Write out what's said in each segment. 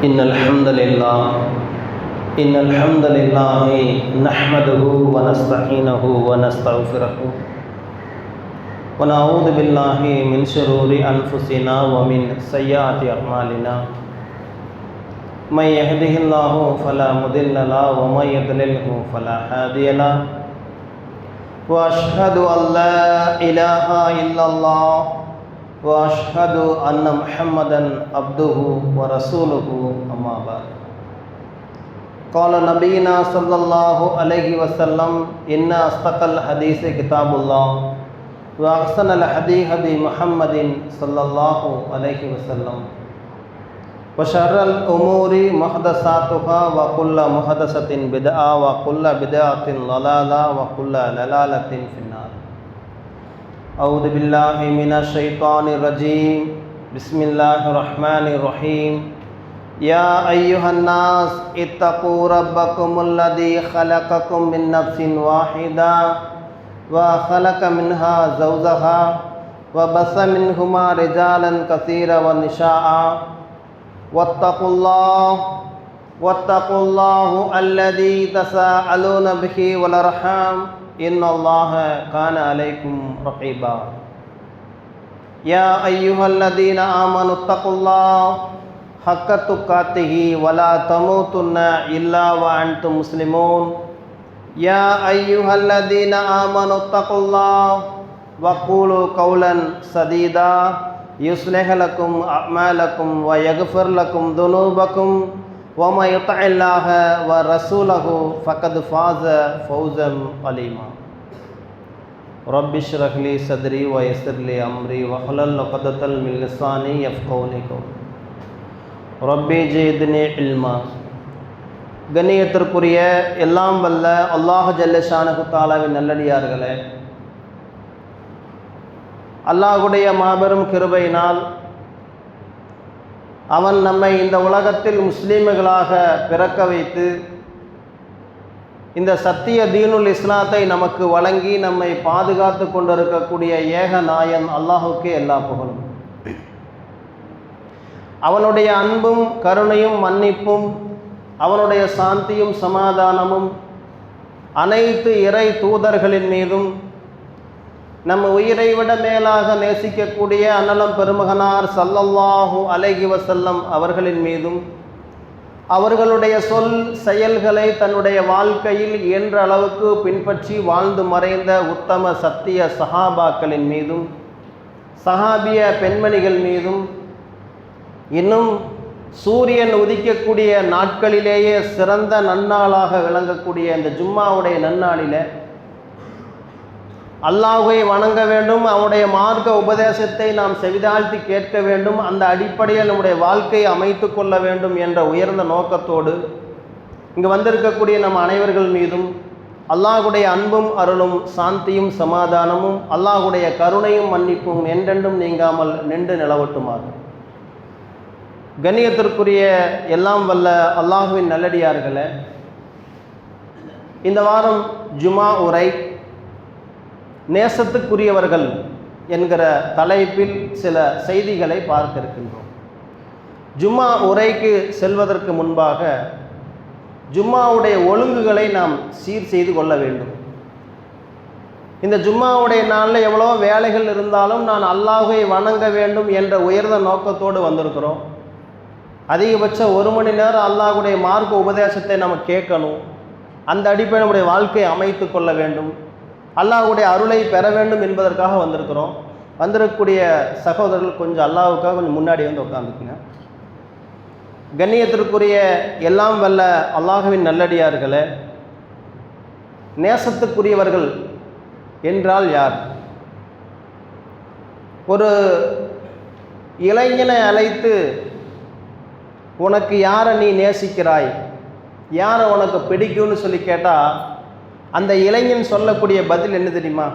إن الحمد لله نحمده ونستعينه ونستغفره ونعوذ بالله من شرور أنفسنا ومن سيئات أعمالنا من يهده الله فلا مضل له ومن يضلله فلا هادي له وأشهد أن لا إله إلا الله وأشهد أن محمدًا عبده ورسوله أما بعد قال نبينا صلى الله عليه وسلم إن أصدق الحديث كتاب الله وأحسن الحديث هدي محمد صلى الله عليه وسلم وشر الأمور محدثاتها وكل محدثة بدعة وكل بدعة ضلالة وكل ضلالة في النار. أعوذ بالله من الشيطان الرجيم. بسم الله الرحمن الرحيم. يا أيها الناس اتقوا ربكم الذي خلقكم من نفس واحدة وخلق منها زوجها وبث منهما رجالا كثيرا ونساء واتقوا الله الذي تساءلون به والأرحام إن الله كان عليكم رقيبا. يا أيها الذين آمنوا اتقوا الله حق تقاته ولا تموتن إلا وأنتم مسلمون. يا أيها الذين آمنوا اتقوا الله وقولوا قولا سديدا يصلح لكم أعمالكم ويغفر لكم ذنوبكم ومن يطع الله ورسوله فقد فاز فوزا عظيما. رب اشرح لي صدري ويسر لي أمري واحلل عقدة من لساني يفقهوا قولي. ரப்பி ஜித்னி இல்மா. கண்ணியத்திற்குரிய எல்லாம் வல்ல அல்லாஹ் ஜல்ல ஷானஹு தஆலாவின் நல்லடியார்களே, அல்லாஹ்வுடைய மாபெரும் கிருபையினால் அவன் நம்மை இந்த உலகத்தில் முஸ்லீம்களாக பிறக்க வைத்து இந்த சத்திய தீனுல் இஸ்லாத்தை நமக்கு வழங்கி நம்மை பாதுகாத்து கொண்டிருக்கக்கூடிய ஏக நாயன் அல்லாஹுக்கே எல்லா புகழும். அவனுடைய அன்பும் கருணையும் மன்னிப்பும் அவனுடைய சாந்தியும் சமாதானமும் அனைத்து இறை தூதர்களின் மீதும் நம்ம உயிரை விட மேலாக நேசிக்கக்கூடிய அன்னலம் பெருமகனார் ஸல்லல்லாஹு அலைஹி வஸல்லம் அவர்களின் மீதும் அவர்களுடைய சொல் செயல்களை தன்னுடைய வாழ்க்கையில் இயன்ற அளவுக்கு பின்பற்றி வாழ்ந்து மறைந்த உத்தம சத்திய சஹாபாக்களின் மீதும் சஹாபிய பெண்மணிகள் மீதும் இன்னும் சூரியன் உதிக்கக்கூடிய நாட்களிலேயே சிறந்த நன்னாளாக விளங்கக்கூடிய இந்த ஜும்மாவுடைய நன்னாளில் அல்லாஹ்வை வணங்க வேண்டும், அவனுடைய மார்க்க உபதேசத்தை நாம் செவிதாழ்த்தி கேட்க வேண்டும், அந்த அடிப்படையில் நம்முடைய வாழ்க்கையை அமைத்து கொள்ள வேண்டும் என்ற உயர்ந்த நோக்கத்தோடு இங்கு வந்திருக்கக்கூடிய நம் அனைவர்கள் மீதும் அல்லாஹ்வுடைய அன்பும் அருளும் சாந்தியும் சமாதானமும் அல்லாஹ்வுடைய கருணையும் மன்னிப்பும் என்றென்றும் நீங்காமல் நின்று நிலவட்டுமாக. கண்ணியத்திற்குரிய எல்லாம் வல்ல அல்லாஹுவின் நல்லடியார்களே, இந்த வாரம் ஜுமா உரை நேசத்துக்குரியவர்கள் என்கிற தலைப்பில் சில செய்திகளை பார்க்க இருக்கின்றோம். ஜும்மா உரைக்கு செல்வதற்கு முன்பாக ஜும்மாவுடைய ஒழுங்குகளை நாம் சீர் செய்து கொள்ள வேண்டும். இந்த ஜும்மாவுடைய நாளில் எவ்வளோ வேலைகள் இருந்தாலும் நான் அல்லாஹ்வை வணங்க வேண்டும் என்ற உயர்ந்த நோக்கத்தோடு வந்திருக்கிறோம். அதிகபட்சம் 1 மணி நேரம் அல்லாஹ்வுடைய மார்க்க உபதேசத்தை நம்ம கேட்கணும். அந்த அடிப்படையில் நம்முடைய வாழ்க்கையை அமைத்து கொள்ள வேண்டும், அல்லாஹ்வுடைய அருளை பெற வேண்டும் என்பதற்காக வந்திருக்கிறோம். வந்திருக்கக்கூடிய சகோதரர்கள் கொஞ்சம் அல்லாஹ்வுக்காக கொஞ்சம் முன்னாடி வந்து உட்காந்துக்குங்க. கண்ணியத்திற்குரிய எல்லாம் வல்ல அல்லாஹ்வின் நல்லடியார்களே, நேசத்துக்குரியவர்கள் என்றால் யார்? ஒரு இளைஞனை அழைத்து உனக்கு யாரை நீ நேசிக்கிறாய், யாரை உனக்கு பிடிக்கும்னு சொல்லி கேட்டால் அந்த இளைஞன் சொல்லக்கூடிய பதில் என்ன தெரியுமா?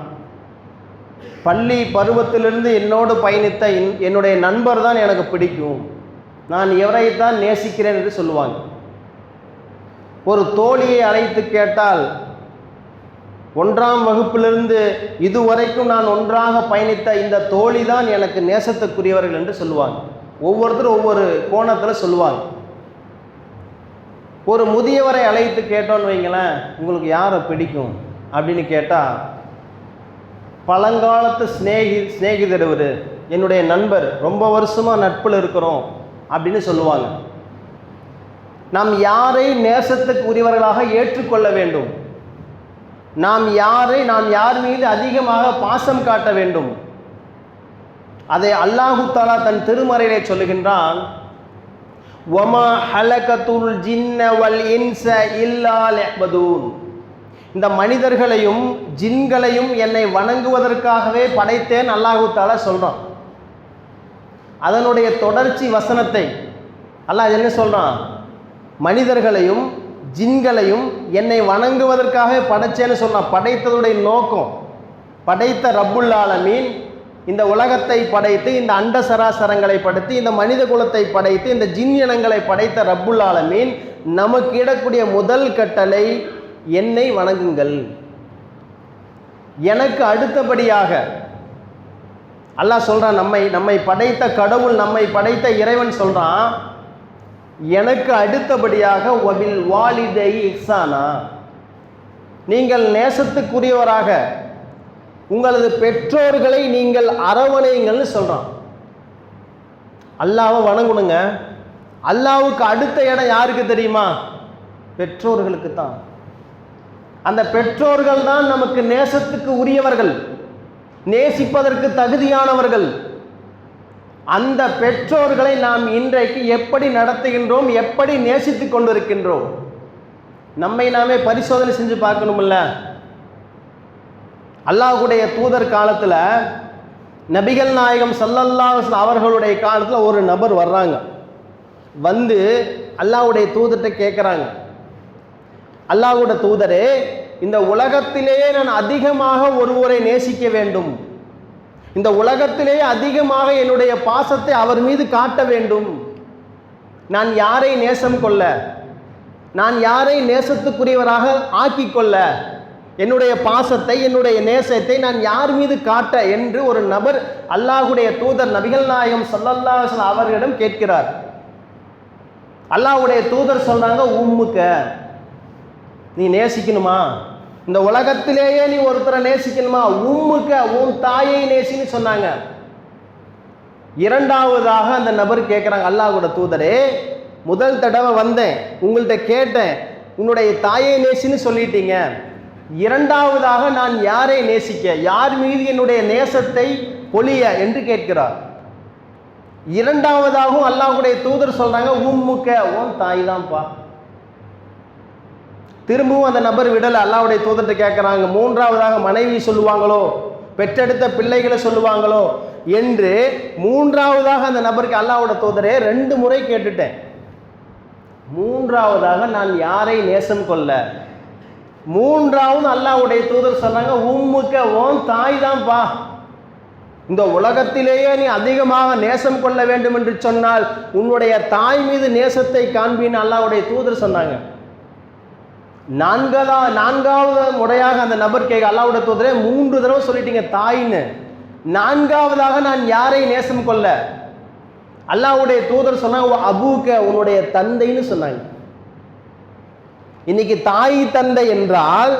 பள்ளி பருவத்திலிருந்து என்னோடு பயணித்த என்னுடைய நண்பர் தான் எனக்கு பிடிக்கும், நான் எவரைத்தான் நேசிக்கிறேன் என்று சொல்லுவாங்க. ஒரு தோழியை அழைத்து கேட்டால் 1ஆம் வகுப்பிலிருந்து இதுவரைக்கும் நான் ஒன்றாக பயணித்த இந்த தோழி தான் எனக்கு நேசத்துக்குரியவர்கள் என்று சொல்லுவாங்க. ஒவ்வொருத்தரும் ஒவ்வொரு கோணத்தில் சொல்லுவாங்க. ஒரு முதியவரை அழைத்து கேட்டோன்னு வைங்களேன், உங்களுக்கு யாரை பிடிக்கும் அப்படின்னு கேட்டால், பழங்காலத்து சிநேகிதர் இவர், என்னுடைய நண்பர், ரொம்ப வருஷமாக நட்பில் இருக்கிறோம் அப்படின்னு சொல்லுவாங்க. நாம் யாரை நேசத்துக்கு உரியவர்களாக ஏற்றுக்கொள்ள வேண்டும், நாம் யார் மீது அதிகமாக பாசம் காட்ட வேண்டும், அதை அல்லாஹு தஆலா தன் திருமறையிலே சொல்லுகின்றான். வமா ஹலகத்துல் ஜின்ன வல் இன்ஸ இல்லா லியஅ்புதூன். இந்த மனிதர்களையும் ஜின்களையும் என்னை வணங்குவதற்காகவே படைத்தேன் அல்லாஹு தஆலா சொல்றான். அதனுடைய தொடர்ச்சி வசனத்தை அல்லாஹ் என்ன சொல்றான்? மனிதர்களையும் ஜின்களையும் என்னை வணங்குவதற்காகவே படைச்சேன்னு சொல்றான். படைத்ததுடைய நோக்கம், படைத்த ரப்புல் ஆலமீன் இந்த உலகத்தை படைத்து, இந்த அண்ட சராசரங்களை படைத்து, இந்த மனித குலத்தை படைத்து, இந்த ஜின் இனங்களை படைத்த ரப்புல் ஆலமீன் நமக்கு இடக்கூடிய முதல் கட்டளை, என்னை வணங்குங்கள். எனக்கு அடுத்தபடியாக அல்லாஹ் சொல்றான், நம்மை படைத்த கடவுள், நம்மை படைத்த இறைவன் சொல்றான், எனக்கு அடுத்தபடியாக வபில் வாலிதை இஹ்சானா, நீங்கள் நேசத்துக்குரியவராக உங்களது பெற்றோர்களை நீங்கள் அரவணைங்கள்னு சொல்றான். அல்லாஹ்வை வணங்கணுங்க. அல்லாஹ்வுக்கு அடுத்த இடம் யாருக்கு தெரியுமா? பெற்றோர்களுக்கு தான். அந்த பெற்றோர்கள் தான் நமக்கு நேசத்துக்கு உரியவர்கள், நேசிப்பதற்கு தகுதியானவர்கள். அந்த பெற்றோர்களை நாம் இன்றைக்கு எப்படி நடத்துகின்றோம், எப்படி நேசித்துக் கொண்டிருக்கின்றோம்? நம்மை நாமே பரிசோதனை செஞ்சு பார்க்கணும்ல. அல்லாஹ்வுடைய தூதர் காலத்தில், நபிகள் நாயகம் ஸல்லல்லாஹு அலைஹி வஸல்லம் அவர்களுடைய காலத்தில் ஒரு நபர் வர்றாங்க. வந்து அல்லாஹ்வுடைய தூதர்கிட்ட கேட்குறாங்க, அல்லாஹ்வுடைய தூதரே, இந்த உலகத்திலேயே நான் அதிகமாக ஒருவரை நேசிக்க வேண்டும், இந்த உலகத்திலேயே அதிகமாக என்னுடைய பாசத்தை அவர் மீது காட்ட வேண்டும், நான் யாரை நேசம் கொள்ள, நான் யாரை நேசத்துக்குரியவராக ஆக்கிக்கொள்ள, என்னுடைய பாசத்தை, என்னுடைய நேசத்தை நான் யார் மீது காட்ட என்று ஒரு நபர் அல்லாஹ்வுடைய தூதர் நபிகள் நாயகம் ஸல்லல்லாஹு அலைஹி வஸல்லம் அவர்களிடம் கேட்கிறார். அல்லாஹ்வுடைய தூதர் சொல்றாங்க, உம்முக்க, நீ நேசிக்கணுமா, இந்த உலகத்திலேயே நீ ஒருத்தரை நேசிக்கணுமா, உம்முக்க, உன் தாயை நேசின்னு சொன்னாங்க. இரண்டாவதாக அந்த நபர் கேட்குறாங்க, அல்லாஹ்வுடைய தூதரே, முதல் தடவை வந்தேன், உங்கள்கிட்ட கேட்டேன், உன்னுடைய தாயை நேசின்னு சொல்லிட்டீங்க, இரண்டாவதாக நான் யாரை நேசிக்க, யார் மீது என்னுடைய நேசத்தை பொழிய என்று கேட்கிறார். இரண்டாவதாகவும் அல்லாஹ்வுடைய தூதர் சொல்றாங்க, உம்முக்க, உன் தாய் தான்ப்பா. திரும்பவும் அந்த நபர் விடல, அல்லாஹ்வுடைய தூதர்கிட்ட கேட்குறாங்க, மூன்றாவதாக மனைவி சொல்லுவாங்களோ, பெற்றெடுத்த பிள்ளைகளை சொல்லுவாங்களோ என்று மூன்றாவதாக அந்த நபருக்கு அல்லாஹ்வுடைய தூதரே 2 முறை கேட்டுட்டேன், மூன்றாவதாக நான் யாரை நேசம் கொள்ள, மூன்றாவது அல்லாஹ்வுடைய தூதர் சொன்னாங்க, உம்முக்க, உன் தாய் தான்ப்பா. இந்த உலகத்திலேயே நீ அதிகமாக நேசம் கொள்ள வேண்டும் என்று சொன்னால் உன்னுடைய தாய் மீது நேசத்தை காண்பின்னு அல்லாஹ்வுடைய தூதர் சொன்னாங்க. நான்காவது முறையாக அந்த நபர் கேட்க, அல்லாஹ்வுடைய தூதரே, 3 தடவை சொல்லிட்டீங்க தாயின்னு, நான்காவதாக நான் யாரை நேசம் கொள்ள? அல்லாஹ்வுடைய தூதர் சொன்னாங்க, அபூக்க, உன்னுடைய தந்தைன்னு சொன்னாங்க. இன்னைக்கு தாய் தந்தை என்றால்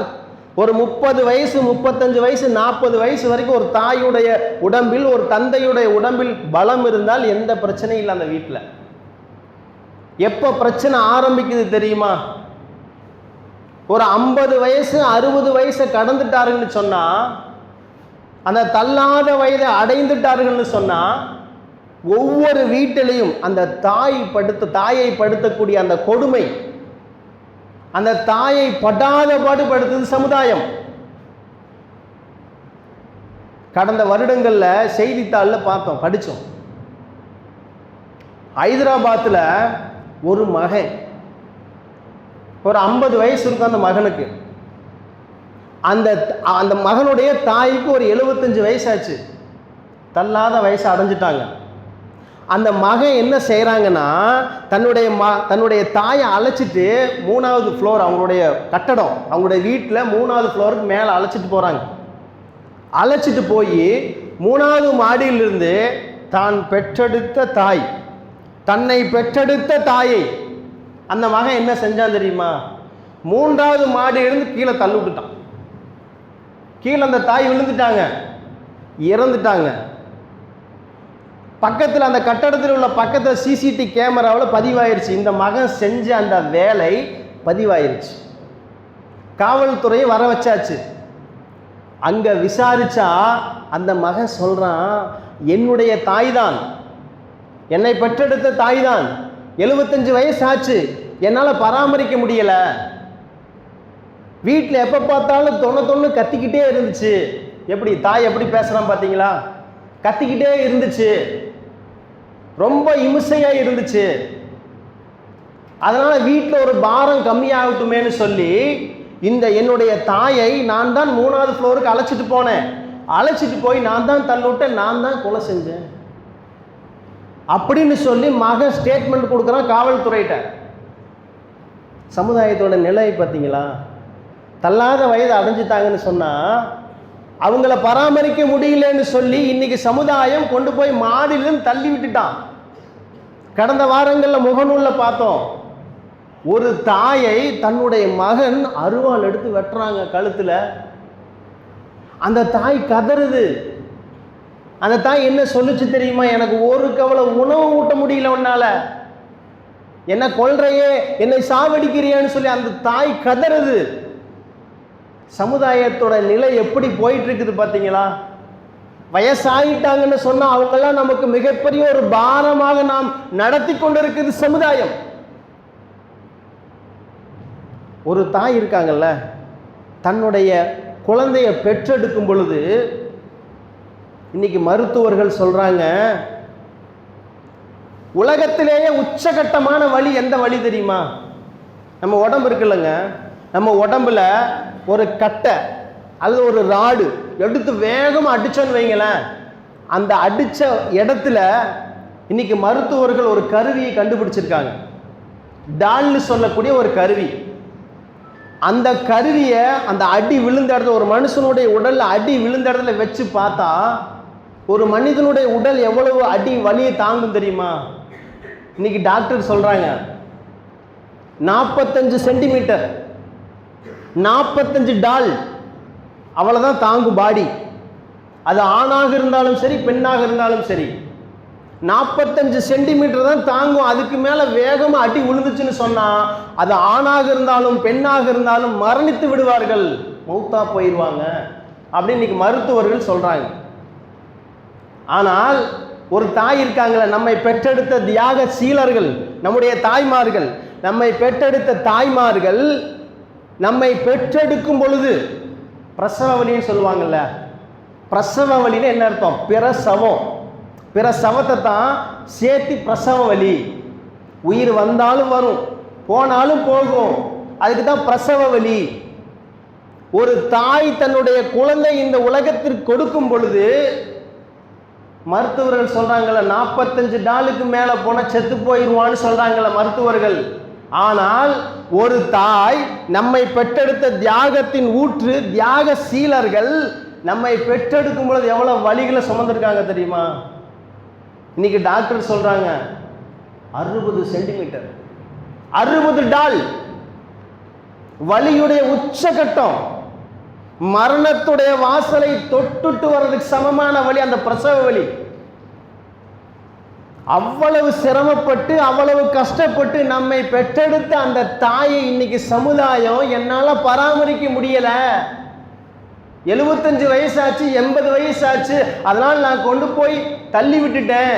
ஒரு 30 வயசு 35 வயசு 40 வயசு வரைக்கும் ஒரு தாயுடைய உடம்பில், ஒரு தந்தையுடைய உடம்பில் பலம் இருந்தால் எந்த பிரச்சனையும் இல்லை அந்த வீட்டில். எப்போ பிரச்சனை ஆரம்பிக்குது தெரியுமா? ஒரு 50 வயசு 60 வயசை கடந்துட்டாருன்னு சொன்னா, அந்த தள்ளாத வயதை அடைந்துட்டார்கள்னு சொன்னா, ஒவ்வொரு வீட்டிலையும் அந்த தாயை படுத்தக்கூடிய அந்த கொடுமை, அந்த தாயை படாத பாடுபடுத்துது சமுதாயம். கடந்த வருடங்களில் செய்தித்தாளில் பார்த்தோம், படித்தோம். ஹைதராபாத்தில் ஒரு மகன், ஒரு 50 வயசு இருக்கும் அந்த மகனுக்கு. அந்த மகனுடைய தாய்க்கு ஒரு 75 வயசாச்சு, தள்ளாத வயசை அடைஞ்சிட்டாங்க. அந்த மகன் என்ன செய்கிறாங்கன்னா, தன்னுடைய தாயை அழைச்சிட்டு 3வது ஃப்ளோர், அவங்களுடைய கட்டடம், அவங்களுடைய வீட்டில் 3வது ஃப்ளோருக்கு மேலே அழைச்சிட்டு போகிறாங்க. அழைச்சிட்டு போய் 3வது மாடியிலிருந்து தான் பெற்றெடுத்த தாய், தன்னை பெற்றெடுத்த தாயை அந்த மகன் என்ன செஞ்சான் தெரியுமா? 3வது மாடி இருந்து கீழே தள்ளி விட்டுட்டான். கீழே அந்த தாய் விழுந்துட்டாங்க, இறந்துட்டாங்க. பக்கத்தில் அந்த கட்டடத்தில் உள்ள பக்கத்தில் சிசிடிவி கேமராவில் பதிவாயிருச்சு. இந்த மகன் செஞ்ச அந்த வேலை பதிவாயிருச்சு. காவல்துறையை வர வச்சாச்சு. அங்கே விசாரிச்சா அந்த மகன் சொல்கிறான், என்னுடைய தாய் தான், என்னை பெற்றெடுத்த தாய் தான், 75 வயசு ஆச்சு, என்னால் பராமரிக்க முடியலை, வீட்டில் எப்போ பார்த்தாலும் தொண்ணு கத்திக்கிட்டே இருந்துச்சு. எப்படி தாய் எப்படி பேசுகிறான் பார்த்தீங்களா? கத்திக்கிட்டே இருந்துச்சு, ரொம்ப இம்சையாக இருந்துச்சு. அதனால் வீட்டில் ஒரு பாரம் கம்மியாகட்டுமேனு சொல்லி இந்த என்னுடைய தாயை நான் தான் 3வது ஃப்ளோருக்கு அழைச்சிட்டு போனேன். அழைச்சிட்டு போய் நான் தான் தள்ளிவிட்டேன், நான் தான் கொலை செஞ்சேன் அப்படின்னு சொல்லி மகன் ஸ்டேட்மெண்ட் கொடுக்குறான் காவல்துறையிட்ட. சமுதாயத்தோட நிலை பார்த்தீங்களா? தள்ளாத வயது அடைஞ்சிட்டாங்கன்னு சொன்னால் அவங்கள பராமரிக்க முடியலன்னு சொல்லி இன்னைக்கு சமுதாயம் கொண்டு போய் மாடியிலும் தள்ளி விட்டுட்டான். கடந்த வாரங்களில் முகநூலில் பார்த்தோம், ஒரு தாயை தன்னுடைய மகன் அருவாள் எடுத்து வெட்டுறாங்க கழுத்தில். அந்த தாய் கதறுது. அந்த தாய் என்ன சொல்லுச்சு தெரியுமா? எனக்கு ஒரு கவலை உணவு ஊட்ட முடியல, உன்னால என்ன கொல்றையே, என்னை சாவடிக்கிறியான்னு சொல்லி அந்த தாய் கதறுது. சமுதாயத்தோட நிலை எப்படி போயிட்டு இருக்குது பார்த்தீங்களா? வயசாகிட்டாங்கன்னு சொன்னா அவங்கெல்லாம் நமக்கு மிகப்பெரிய ஒரு பாரமாக நாம் நடத்தி கொண்டிருக்குது சமுதாயம். ஒரு தாய் இருக்காங்கல்ல, தன்னுடைய குழந்தைய பெற்றெடுக்கும் பொழுது இன்னைக்கு மருத்துவர்கள் சொல்றாங்க, உலகத்திலேயே உச்சகட்டமான வலி எந்த வலி தெரியுமா? நம்ம உடம்பு இருக்குல்லங்க, நம்ம உடம்புல ஒரு கட்டை அல்லது ஒரு ராடு எடுத்து வேகமாக அடிச்சோன்னு வைங்களேன், அந்த அடித்த இடத்துல இன்னைக்கு மருத்துவர்கள் ஒரு கருவியை கண்டுபிடிச்சிருக்காங்க, டால்னு சொல்லக்கூடிய ஒரு கருவி. அந்த கருவியை அந்த அடி விழுந்த இடத்துல, ஒரு மனுஷனுடைய உடல்ல அடி விழுந்த இடத்துல வச்சு பார்த்தா ஒரு மனிதனுடைய உடல் எவ்வளவு அடி வலியை தாங்கும் தெரியுமா? இன்னைக்கு டாக்டர் சொல்றாங்க 45 சென்டிமீட்டர், 45 டால், அவ்வளவுதான் தாங்கும் பாடி. அது ஆணாக இருந்தாலும் சரி பெண்ணாக இருந்தாலும் சரி 45 சென்டிமீட்டர் தான் தாங்கும். அதுக்கு மேல வேகமா அடி விழுந்துச்சுன்னு சொன்னா அது ஆணாக இருந்தாலும் பெண்ணாக இருந்தாலும் மரணித்து விடுவார்கள், மௌத்தா போயிடுவாங்க அப்படின்னு இன்னைக்கு மருத்துவர்கள் சொல்றாங்க. ஆனால் ஒரு தாய் இருக்காங்களே, நம்மை பெற்றெடுத்த தியாக சீலர்கள், நம்முடைய தாய்மார்கள், நம்மை பெற்றெடுத்த தாய்மார்கள் நம்மை பெற்றெடுக்கும் பொழுது பிரசவ வலின்னு சொல்லுவாங்கல்ல, பிரசவ வலின்னு என்ன அர்த்தம்? பிரசவம். பிரசவத்தை தான் சேர்த்து பிரசவ வலி. உயிர் வந்தாலும் வரும், போனாலும் போகும், அதுக்கு தான் பிரசவ வலி. ஒரு தாய் தன்னுடைய குழந்தை இந்த உலகத்திற்கு கொடுக்கும் பொழுது மருத்துவர்கள் சொல்றாங்கல்ல, 45 டாலுக்கு மேல போன செத்து போயிடுவான்னு சொல்றாங்கல்ல மருத்துவர்கள். ஆனால் ஒரு தாய், நம்மை பெற்றெடுத்த தியாகத்தின் ஊற்று தியாக சீலர்கள் நம்மை பெற்றெடுக்கும் பொழுது எவ்வளவு வலிகளை சுமந்திருக்காங்க தெரியுமா? இன்னைக்கு டாக்டர் சொல்றாங்க 60 சென்டிமீட்டர், 60 டால், வலியுடைய உச்சகட்டம், மரணத்துடைய வாசலை தொட்டுட்டு வர்றதுக்கு சமமான வலி அந்த பிரசவ வலி. அவ்வளவு சிரமப்பட்டு அவ்வளவு கஷ்டப்பட்டு நம்மை பெற்றெடுத்த அந்த தாயை இன்னைக்கு சமுதாயம் என்னால பராமரிக்க முடியல, 75 வயசாச்சு 80 வயசாச்சு, அதனால நான் கொண்டு போய் தள்ளி விட்டுட்டேன்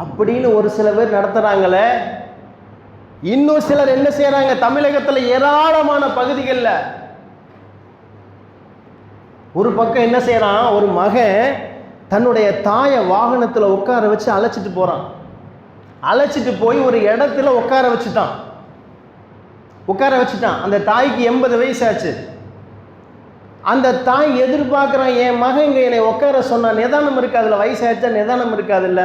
அப்படின்னு ஒரு சில பேர் நடத்துறாங்களே. இன்னும் சிலர் என்ன செய்யறாங்க? தமிழகத்துல ஏராளமான பகுதிகளில் ஒரு பக்கம் என்ன செய்யறான், ஒரு மகன் தன்னுடைய தாயை வாகனத்தில் உட்கார வச்சு அழைச்சிட்டு போறான். அழைச்சிட்டு போய் ஒரு இடத்துல உட்கார வச்சுட்டான். அந்த தாய்க்கு 80 வயசாச்சு. அந்த தாய் எதிர்பார்க்குறான், என் மகன் இங்கே என்னை உட்கார சொன்னா நிதானம் இருக்காதுல்ல, வயசாச்சா நிதானம் இருக்காதுல்ல,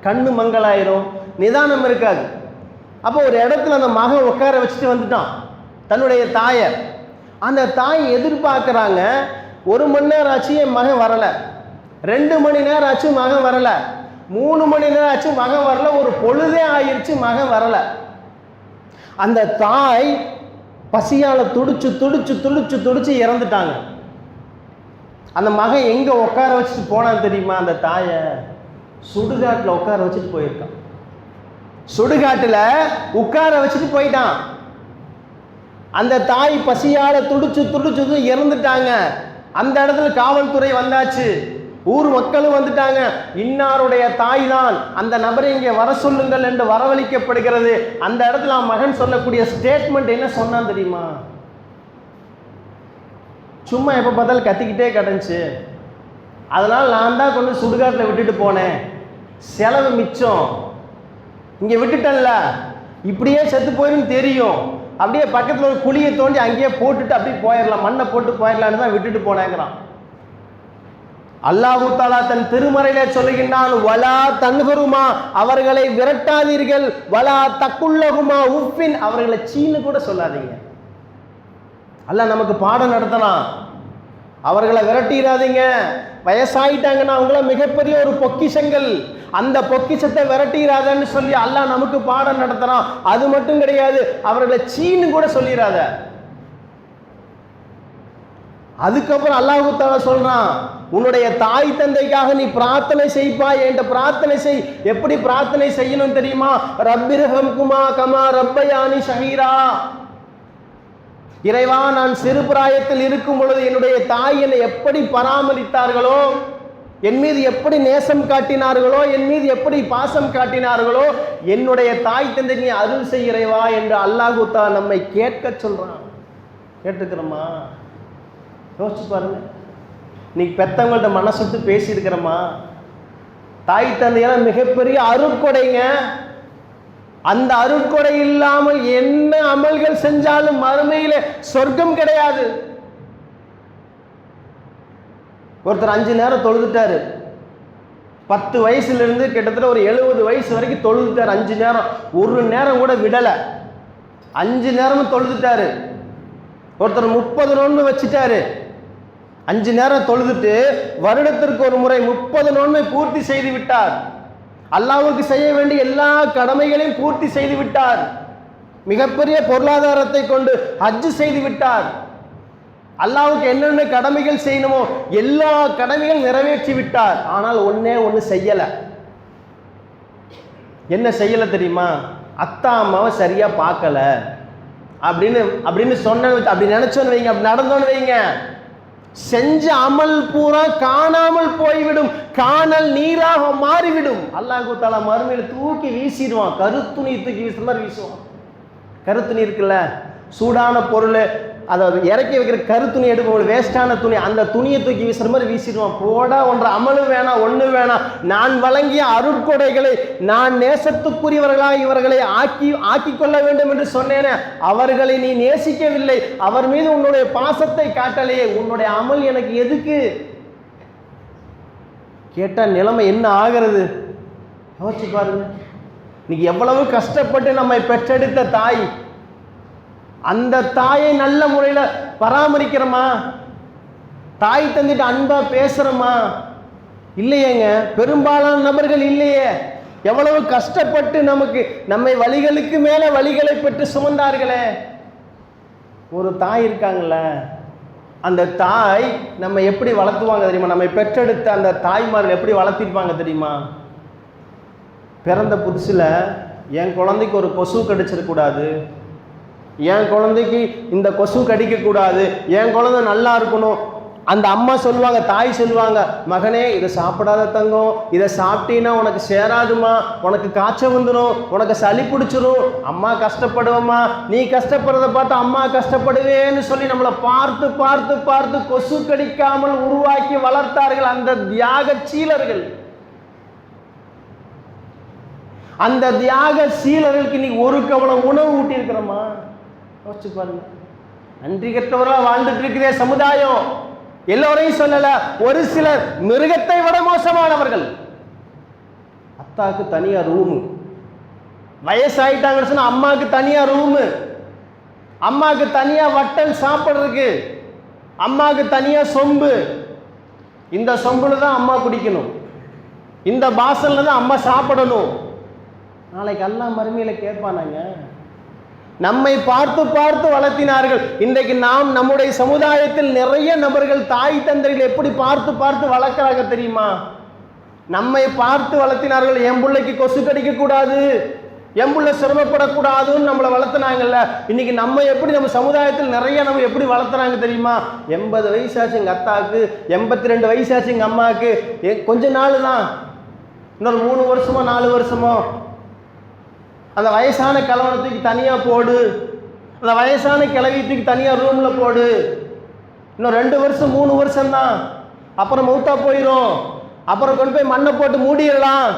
கண்ணு மங்களாயிரும், நிதானம் இருக்காது. அப்போ ஒரு இடத்துல அந்த மகன் உட்கார வச்சுட்டு வந்துட்டான் தன்னுடைய தாயை. அந்த தாய் எதிர்பார்க்குறாங்க, 1 மணி நேரம் ஆச்சு என் மகன் வரலை, 2 மணி நேரம் ஆச்சு மகன் வரலை, 3 மணி நேரம் ஆச்சு மகன் வரல, ஒரு பொழுதே ஆயிடுச்சு மகன் வரலை. அந்த தாய் பசியால் துடிச்சு துடிச்சு துடிச்சு துடிச்சு இறந்துட்டாங்க. அந்த மகன் எங்கே உட்கார வச்சுட்டு போனான்னு தெரியுமா? அந்த தாயை சுடுகாட்டில் உட்கார வச்சுட்டு போயிருக்கான். சுடுகாட்டில் உட்கார வச்சுட்டு போயிட்டான். அந்த தாய் பசியால் துடிச்சு துடிச்சு இறந்துட்டாங்க. அந்த இடத்துல காவல்துறை வந்தாச்சு, ஊர் மக்களும் வந்துட்டாங்க. இன்னாருடைய தாய் தான், அந்த நபரை இங்கே வர சொல்லுங்கள் என்று வரவழைக்கப்படுகிறது. அந்த இடத்துல மகன் சொல்லக்கூடிய ஸ்டேட்மெண்ட் என்ன சொன்னான் தெரியுமா? சும்மா எப்போ பார்த்தாலும் கத்திக்கிட்டே கிடந்துச்சு, அதனால் நான் தான் கொண்டு சுடுகாட்டில் விட்டுட்டு போனேன், செலவு மிச்சம், இங்கே விட்டுட்டேன்ல, இப்படியே செத்து போயிடும் தெரியும், அப்படியே பக்கத்தில் ஒரு குழியை தோண்டி அங்கேயே போட்டுட்டு அப்படியே போயிடலாம், மண்ணை போட்டு போயிடலான்னு தான் விட்டுட்டு போனேங்கிறான். அல்லாஹு தஆலா தன் திருமறையிலே சொல்லுகின்றான், வலா தன்ஹருமா, அவர்களை விரட்டாதீர்கள், வலா தக்குல்லகுமா உஃபின், அவர்களை சீனு கூட சொல்லாதீங்க. அல்லாஹ் நமக்கு பாடம் நடத்தலாம். அவர்களை விரட்டிடாதீங்க, வயசாயிட்டாங்கன்னா அவங்கள மிகப்பெரிய ஒரு பொக்கிஷங்கள், அந்த பொக்கிஷத்தை விரட்டிடாதன்னு சொல்லி அல்லாஹ் நமக்கு பாடம் நடத்தலாம். அது மட்டும் கிடையாது, அவர்களை சீனு கூட சொல்லிடாத. அதுக்கப்புறம் அல்லாஹ் தஆலா சொல்றான், உன்னுடைய தாய் தந்தைக்காக நீ பிரார்த்தனை செய்ப்பா, என்கிட்ட பிரார்த்தனை செய். எப்படி பிரார்த்தனை செய்யணும் தெரியுமா? ரப்பிர்ஹம்குமா கமா ரப்பயானி ஸகீரா, இறைவா, நான் சிறு பிராயத்தில் இருக்கும் பொழுது என்னுடைய தாய் என்னை எப்படி பராமரித்தார்களோ, என் மீது எப்படி நேசம் காட்டினார்களோ, என் மீது எப்படி பாசம் காட்டினார்களோ, என்னுடைய தாய் தந்தை நீ அருள் செய் இறைவா என்று அல்லாஹ் தஆலா நம்மை கேட்க சொல்றான். கேட்டுக்கிறோமா? யோசிச்சு பாருங்க. நீ பெத்தவங்கள்ட்ட மனசுட்டு பேசியிருக்கிறோமா? தாய் தந்தையெல்லாம் மிகப்பெரிய அருட்கொடைங்க. அந்த அருட்கொடை இல்லாமல் என்ன அமல்கள் செஞ்சாலும் மறுமையில சொர்க்கம் கிடையாது. ஒருத்தர் 5 நேரம் தொழுதுட்டாரு, 10 வயசுல இருந்து கிட்டத்தட்ட ஒரு 70 வயசு வரைக்கும் தொழுதுட்டாரு. 5 நேரம், ஒரு நேரம் கூட விடல, 5 நேரமும் தொழுதுட்டாரு. ஒருத்தர் 30 நோன்பு வச்சுட்டாரு, 5 நேரம் தொழுதுட்டு வருடத்திற்கு ஒரு முறை 30 நோன்பை பூர்த்தி செய்து விட்டார். அல்லாஹ்வுக்கு செய்ய வேண்டிய எல்லா கடமைகளையும் பூர்த்தி செய்து விட்டார். மிகப்பெரிய பொருளாதாரத்தை கொண்டு ஹஜ் செய்து விட்டார். அல்லாஹ்வுக்கு என்னென்ன கடமைகள் செய்யணுமோ எல்லா கடமைகள் நிறைவேற்றி விட்டார். ஆனால் ஒன்னே ஒன்று செய்யல. என்ன செய்யல தெரியுமா? அத்தா அம்மாவை சரியா பார்க்கல அப்படின்னு சொன்ன, அப்படி நினைச்சோன்னு வைங்க, அப்படி நடந்தோன்னு வைங்க, செஞ்ச அமல் பூரா காணாமல் போய்விடும், காணல் நீராக மாறிவிடும். அல்லாஹ் தஆலா மறுமையில தூக்கி வீசிடுவான், கருத்துணி தூக்கி வீசுற மாதிரி வீசுவான். கருத்துணி இருக்குல்ல, சூடான பொருள், அதை இறக்கி வைக்கிற கருத்துணி எடுப்போம், வேஸ்டான துணி, அந்த துணியை தூக்கி வீசுற மாதிரி வீசிடுவான். போடா, ஒன்று அமலும் வேணாம், ஒன்று வேணாம், நான் வழங்கிய அருட்கொடைகளை, நான் நேசத்துக்குரியவர்களாக இவர்களை ஆக்கி கொள்ள வேண்டும் என்று சொன்னேனே, அவர்களை நீ நேசிக்கவில்லை, அவர் மீது உன்னுடைய பாசத்தை காட்டலையே, உன்னுடைய அமல் எனக்கு எதுக்கு கேட்டா நிலைமை என்ன ஆகிறது? யோசிச்சு பாருங்க. இன்னைக்கு எவ்வளவு கஷ்டப்பட்டு நம்மை பெற்றெடுத்த தாய், அந்த தாயை நல்ல முறையில் பராமரிக்கிறோமா? தாய் தந்துட்டு அன்பா பேசுறோமா? இல்லையேங்க, பெரும்பாலான நபர்கள் இல்லையே. எவ்வளவு கஷ்டப்பட்டு நம்மை வழிகளுக்கு மேல வழிகளை பெற்று சுமந்தார்களே. ஒரு தாய் இருக்காங்கல்ல, அந்த தாய் நம்ம எப்படி வளர்த்துவாங்க தெரியுமா? நம்மை பெற்றெடுத்த அந்த தாய்மார்கள் எப்படி வளர்த்திருப்பாங்க தெரியுமா? பிறந்த புதுசில் என் குழந்தைக்கு ஒரு கொசு கடிச்சிடக்கூடாது, என் குழந்தைக்கு இந்த கொசு கடிக்கக்கூடாது, என் குழந்தை நல்லா இருக்கணும். அந்த அம்மா சொல்லுவாங்க, தாய் சொல்லுவாங்க, மகனே இதை சாப்பிடாத தங்கம், இதை சாப்பிட்டீங்கன்னா உனக்கு சேராதுமா, உனக்கு காய்ச்சல் வந்துடும், உனக்கு சளி பிடிச்சிரும், அம்மா கஷ்டப்படுவோம்மா, நீ கஷ்டப்படுறத பார்த்து அம்மா கஷ்டப்படுவேன்னு சொல்லி நம்மளை பார்த்து பார்த்து பார்த்து கொசு கடிக்காமல் உருவாக்கி வளர்த்தார்கள் அந்த தியாக சீலர்கள். அந்த தியாக சீலர்களுக்கு இன்னைக்கு ஒரு கவனம் உணவு ஊட்டி இருக்கிறோமா? யோசிச்சு பாருங்க. நன்றி கெட்டவர்களா வாழ்ந்துட்டு இருக்கிற சமுதாயம். எல்லோரையும் சொல்லல, ஒரு சிலர் மிருகத்தை விட மோசமானவர்கள். அத்தாக்கு தனியா ரூமு, வயசாயிட்டாங்கன்னு சொன்னா அம்மாவுக்கு தனியா ரூமு, அம்மாவுக்கு தனியா வட்டல் சாப்பிட்றதுக்கு, அம்மாவுக்கு தனியா சொம்பு, இந்த சொம்புல தான் அம்மா குடிக்கணும், இந்த பாசல்ல தான் அம்மா சாப்பிடணும். நாளைக்கு எல்லாம் மறுமையில கேட்பானாங்க, நம்மை பார்த்து பார்த்து வளர்த்தினார்கள். இன்றைக்கு நாம் நம்முடைய சமுதாயத்தில் நிறைய நபர்கள் தாய் தந்தைகள் எப்படி பார்த்து பார்த்து வளர்க்கிறாங்க தெரியுமா? நம்மை பார்த்து வளர்த்தினார்கள். என் பிள்ளைக்கு கொசு கடிக்க கூடாது, என் பிள்ளை சிரமப்படக்கூடாதுன்னு நம்மளை வளர்த்தினாங்கல்ல. இன்னைக்கு நம்ம எப்படி நம்ம சமுதாயத்தில் நிறைய நம்ம எப்படி வளர்த்துறாங்க தெரியுமா? 80 வயசாச்சு எங்கள் அத்தாவுக்கு, 82 வயசாச்சு எங்கள் அம்மாவுக்கு. கொஞ்ச நாள் தான், இன்னொரு 3 வருஷமோ 4 வருஷமோ அந்த வயசான கலவனத்துக்கு தனியாக போடு, அந்த வயசான கிளவியத்துக்கு தனியாக ரூமில் போடு, இன்னும் 2 வருஷம் 3 வருஷம் தான், அப்புறம் மௌத்தா போயிடும், அப்புறம் கொண்டு போய் மண்ணை போட்டு மூடிடலாம்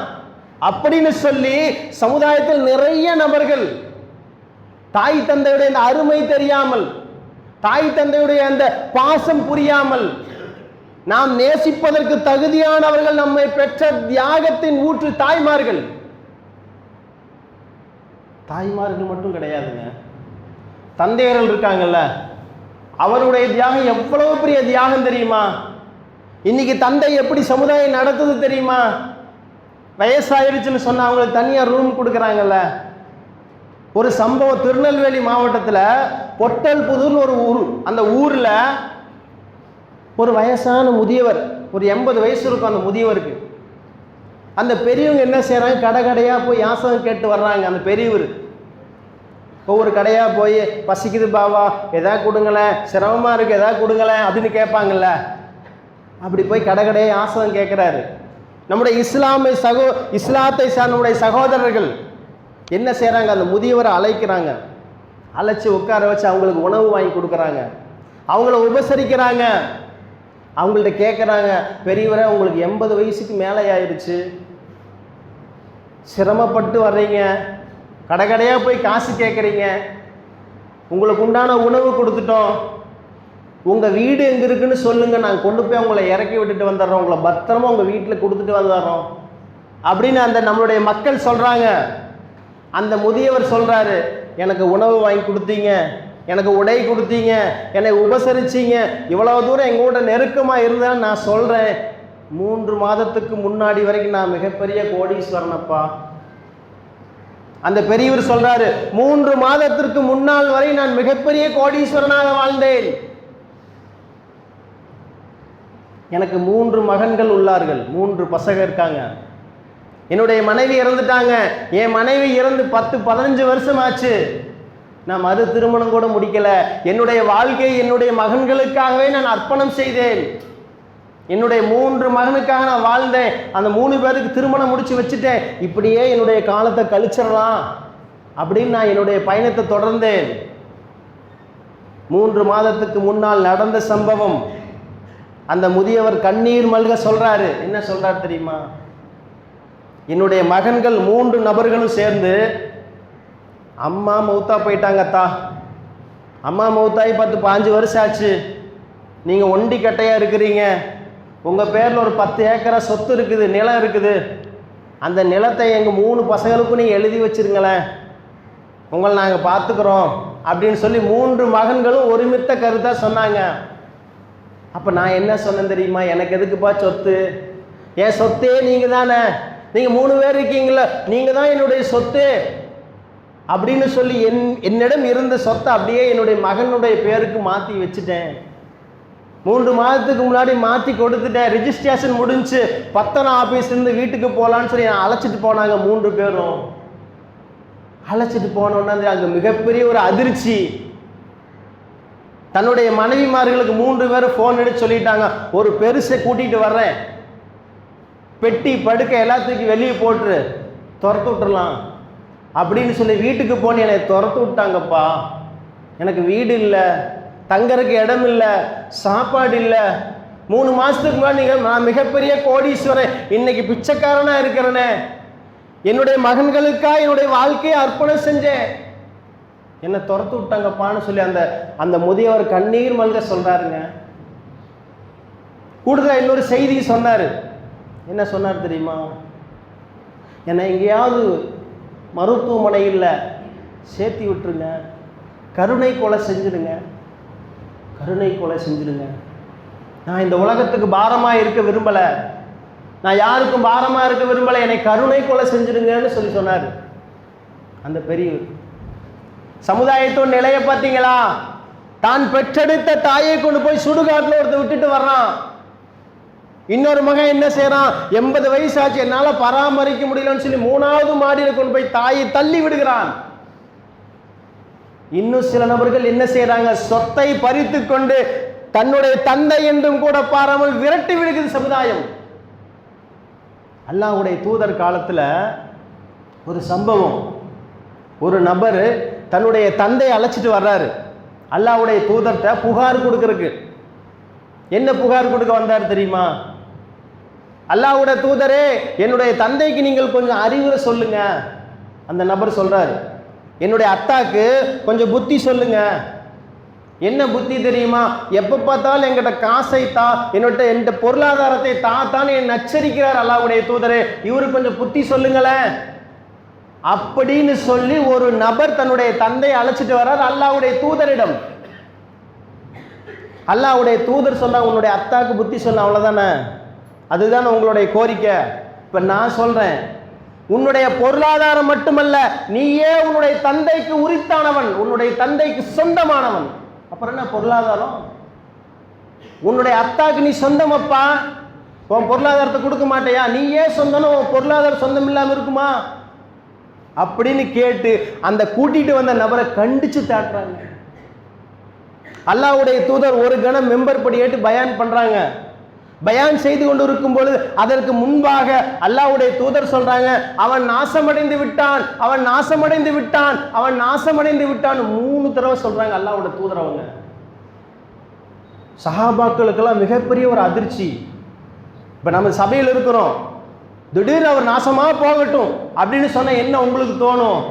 அப்படின்னு சொல்லி சமுதாயத்தில் நிறைய நபர்கள் தாய் தந்தையுடைய அந்த அருமை தெரியாமல், தாய் தந்தையுடைய அந்த பாசம் புரியாமல், நாம் நேசிப்பதற்கு தகுதியானவர்கள் நம்மை பெற்ற தியாகத்தின் ஊற்று தாய்மார்கள். தாய்மார்கள் மட்டும் கிடையாதுங்க, தந்தையர்கள் இருக்காங்கல்ல, அவருடைய தியாகம் எவ்வளவு பெரிய தியாகம் தெரியுமா? இன்னைக்கு தந்தை எப்படி சமுதாயம் நடத்துது தெரியுமா? வயசாயிருச்சுன்னு சொன்னா அவங்களுக்கு தனியாக ரூம் கொடுக்குறாங்கல்ல. ஒரு சம்பவம் திருநெல்வேலி மாவட்டத்தில் பொட்டல் புதூர்னு ஒரு ஊர், அந்த ஊரில் ஒரு வயசான முதியவர், ஒரு 80 வயசு இருக்கும் அந்த முதியவருக்கு. அந்த பெரியவங்க என்ன செய்கிறாங்க, கடை கடையாக போய் யாசகம் கேட்டு வர்றாங்க. அந்த பெரியவர் ஒவ்வொரு கடையாக போய் பசிக்குது பாவா எதாவது கொடுங்களேன், சிரமமாக இருக்குது எதாவது கொடுங்களேன் அப்படின்னு கேட்பாங்கல்ல. அப்படி போய் கடை கடையாக யாசகம் கேட்குறாரு. நம்முடைய இஸ்லாத்தை நம்முடைய சகோதரர்கள் என்ன செய்கிறாங்க, அந்த முதியவரை அழைக்கிறாங்க, அழைச்சி உட்கார வச்சு அவங்களுக்கு உணவு வாங்கி கொடுக்குறாங்க, அவங்கள உபசரிக்கிறாங்க. அவங்கள்ட்ட கேட்குறாங்க, பெரியவரை உங்களுக்கு 80 வயசுக்கு மேலே ஆயிடுச்சு, சிரமப்பட்டு வர்றீங்க, கடை கடையாக போய் காசு கேட்குறீங்க, உங்களுக்கு உண்டான உணவு கொடுத்துட்டோம், உங்கள் வீடு எங்கே இருக்குன்னு சொல்லுங்கள், நாங்கள் கொண்டு போய் உங்களை இறக்கி விட்டுட்டு வந்துடுறோம், உங்களை பத்திரமா உங்கள் வீட்டில் கொடுத்துட்டு வந்துடுறோம் அப்படின்னு அந்த நம்மளுடைய மக்கள் சொல்கிறாங்க. அந்த முதியவர் சொல்கிறாரு, எனக்கு உணவு வாங்கி கொடுத்தீங்க, எனக்கு உடை கொடுத்தீங்க, என்னை உபசரிச்சிங்க, இவ்வளோ தூரம் எங்கள் கூட நெருக்கமாக இருந்தேன்னு நான் சொல்கிறேன். 3 மாதத்துக்கு முன்னாடி வரைக்கும் நான் மிகப்பெரிய கோடீஸ்வரனப்பா. அந்த பெரியவர் சொல்றாரு, 3 மாதத்திற்கு முன்னால் வரை நான் மிகப்பெரிய கோடீஸ்வரனாக வாழ்ந்தேன். எனக்கு 3 மகன்கள் உள்ளார்கள், 3 பசங்க இருக்காங்க. என்னுடைய மனைவி இறந்துட்டாங்க. என் மனைவி இறந்து 10-15 வருஷம் ஆச்சு. நான் மறு திருமணம் கூட முடிக்கல. என்னுடைய வாழ்க்கையை என்னுடைய மகன்களுக்காகவே நான் அர்ப்பணம் செய்தேன். என்னுடைய 3 மகனுக்காக நான் வாழ்ந்தேன். அந்த 3 பேருக்கு திருமணம் முடிச்சு வச்சுட்டேன். இப்படியே என்னுடைய காலத்தை கழிச்சிடலாம் அப்படின்னு நான் என்னுடைய பயணத்தை தொடர்ந்தேன். 3 மாதத்துக்கு முன்னால் நடந்த சம்பவம். அந்த முதியவர் கண்ணீர் மல்க சொல்றாரு. என்ன சொல்றாரு தெரியுமா? என்னுடைய மகன்கள் 3 நபர்களும் சேர்ந்து, அம்மா மௌத்தா போயிட்டாங்கத்தா, அம்மா மௌத்தாயி 10-15 வருஷம் ஆச்சு, நீங்கள் ஒண்டி கட்டையாக இருக்கிறீங்க, உங்கள் பேரில் ஒரு 10 ஏக்கரா சொத்து இருக்குது, நிலம் இருக்குது, அந்த நிலத்தை எங்கள் 3 பசங்களுக்கும் நீங்கள் எழுதி வச்சிருங்களேன், உங்களை நாங்கள் பார்த்துக்குறோம் அப்படின்னு சொல்லி 3 மகன்களும் ஒருமித்த கருத்தாக சொன்னாங்க. அப்போ நான் என்ன சொன்னேன் தெரியுமா? எனக்கு எதுக்குப்பா சொத்து? என் சொத்தே நீங்கள் தானே, நீங்கள் 3 பேர் இருக்கீங்களா, நீங்கள் தான் என்னுடைய சொத்து அப்படின்னு சொல்லி என்னிடம் இருந்த சொத்தை அப்படியே என்னுடைய மகனுடைய பேருக்கு மாற்றி வச்சுட்டேன். 3 மாதத்துக்கு முன்னாடி மாற்றி கொடுத்துட்டேன். ரிஜிஸ்ட்ரேஷன் முடிஞ்சு பத்தனம் ஆஃபீஸ்லேருந்து வீட்டுக்கு போகலான்னு சொல்லி நான் அழைச்சிட்டு போனாங்க. 3 பேரும் அழைச்சிட்டு போனோன்னா அங்கே மிகப்பெரிய ஒரு அதிர்ச்சி. தன்னுடைய மனைவிமார்களுக்கு 3 பேரும் ஃபோன் எடுத்து சொல்லிட்டாங்க, ஒரு பெருசை கூட்டிகிட்டு வர்றேன், பெட்டி படுக்க எல்லாத்துக்கும் வெளியே போட்டு துரத்து விட்டுறலாம் அப்படின்னு சொல்லி வீட்டுக்கு போன என்னை துரத்து விட்டாங்கப்பா. எனக்கு வீடு இல்லை, தங்கறதுக்கு இடம் இல்லை, சாப்பாடு இல்லை. 3 மாதத்துக்கு முன்னாடி நான் மிகப்பெரிய கோடீஸ்வரன், இன்னைக்கு பிச்சைக்காரனாக இருக்கிறேனே, என்னுடைய மகன்களுக்காக என்னுடைய வாழ்க்கையை அர்ப்பணம் செஞ்சேன், என்னை துரத்து விட்டாங்கப்பான்னு சொல்லி அந்த முதியவர் கண்ணீர் மல்க சொல்றாருங்க. கூடுதலாக இன்னொரு செய்தி சொன்னார். என்ன சொன்னார் தெரியுமா? என்னை எங்கேயாவது மருத்துவமனையில் சேர்த்தி விட்டுருங்க, கருணை கொலை செஞ்சிடுங்க, கருணை கொலை செஞ்சிடுங்க. நான் இந்த உலகத்துக்கு பாரமாக இருக்க விரும்பலை, நான் யாருக்கும் பாரமாக இருக்க விரும்பலை, என்னை கருணை கொலை செஞ்சிடுங்கன்னு சொல்லி சொன்னார் அந்த பெரியவர். சமுதாயத்தோட நிலையை பார்த்தீங்களா? தான் பெற்றெடுத்த தாயை கொண்டு போய் சுடுகாட்டில் ஒருத்தர் விட்டுட்டு வர்றான். இன்னொரு மகன் என்ன செய்யறான்? 80 வயசு ஆச்சு, என்னால பராமரிக்க முடியலன்னு சொல்லி 3வது மாடியில் கொண்டு போய் தாயை தள்ளி விடுகிறான். இன்னும் சில நபர்கள் என்ன செய்யறாங்க? சொத்தை பறித்து கொண்டு தன்னுடைய தந்தை என்றும் கூட பாராமல் விரட்டி விடுகிறது சமுதாயம். அல்லாஹ்வுடைய தூதர் காலத்துல ஒரு சம்பவம். ஒரு நபர் தன்னுடைய தந்தையை அழைச்சிட்டு வர்றாரு. அல்லாஹ்வுடைய தூதர்கிட்ட புகார் கொடுக்கறதுக்கு. என்ன புகார் கொடுக்க வந்தார் தெரியுமா? அல்லாஹ்வுடைய தூதரே, என்னுடைய தந்தைக்கு நீங்கள் கொஞ்சம் அறிவுரை சொல்லுங்க. அந்த நபர் சொல்றாரு, என்னுடைய அத்தாக்கு கொஞ்சம் புத்தி சொல்லுங்க. என்ன புத்தி தெரியுமா? எப்ப பார்த்தாலும் என்கிட்ட காசை தா, என்னோட பொருளாதாரத்தை தாத்தான்னு என்னை நச்சரிக்கிறார் அல்லாஹ்வுடைய தூதரே, இவருக்கு கொஞ்சம் புத்தி சொல்லுங்களேன் அப்படின்னு சொல்லி ஒரு நபர் தன்னுடைய தந்தையை அழைச்சிட்டு வர்றார் அல்லாஹ்வுடைய தூதரிடம். அல்லாஹ்வுடைய தூதர் சொன்னா, உன்னுடைய அத்தாக்கு புத்தி சொன்ன, அவ்வளவுதானே, அதுதான் உங்களுடைய கோரிக்கை. இப்ப நான் சொல்றேன், உன்னுடைய பொருளாதாரம் மட்டுமல்ல, நீயே உன்னுடைய தந்தைக்கு உரித்தானவன், உன்னுடைய தந்தைக்கு சொந்தமானவன். அப்புறம் என்ன பொருளாதாரம்? உன்னுடைய அத்தாக்கு நீ சொந்தமப்பா, உன் பொருளாதாரத்தை கொடுக்க மாட்டேயா? நீயே சொந்தம், உன் பொருளாதாரம் சொந்தம் இல்லாம இருக்குமா அப்படின்னு கேட்டு அந்த கூட்டிட்டு வந்த நபரை கண்டிச்சு தாட்டுறாங்க. அல்லாஹ்வுடைய தூதர் ஒரு கணம் மெம்பர் படி ஏற்று பயான் பண்றாங்க. பயான் செய்து கொண்டு இருக்கும் பொழுது அதற்கு முன்பாக அல்லாஹ்வுடைய தூதர் சொல்றாங்க, அவன் நாசமடைந்து விட்டான், அவன் நாசமடைந்து விட்டான், அவன் நாசமடைந்து விட்டான் 3 தடவை சொல்றாங்க அல்லாஹ்வுடைய தூதர். அவங்க சஹாபாக்களுக்கெல்லாம் மிகப்பெரிய ஒரு அதிர்ச்சி. இப்ப நம்ம சபையில் இருக்கிறோம், திடீர்னு அவர் நாசமா போகட்டும் அப்படின்னு சொன்ன என்ன உங்களுக்கு தோணும்?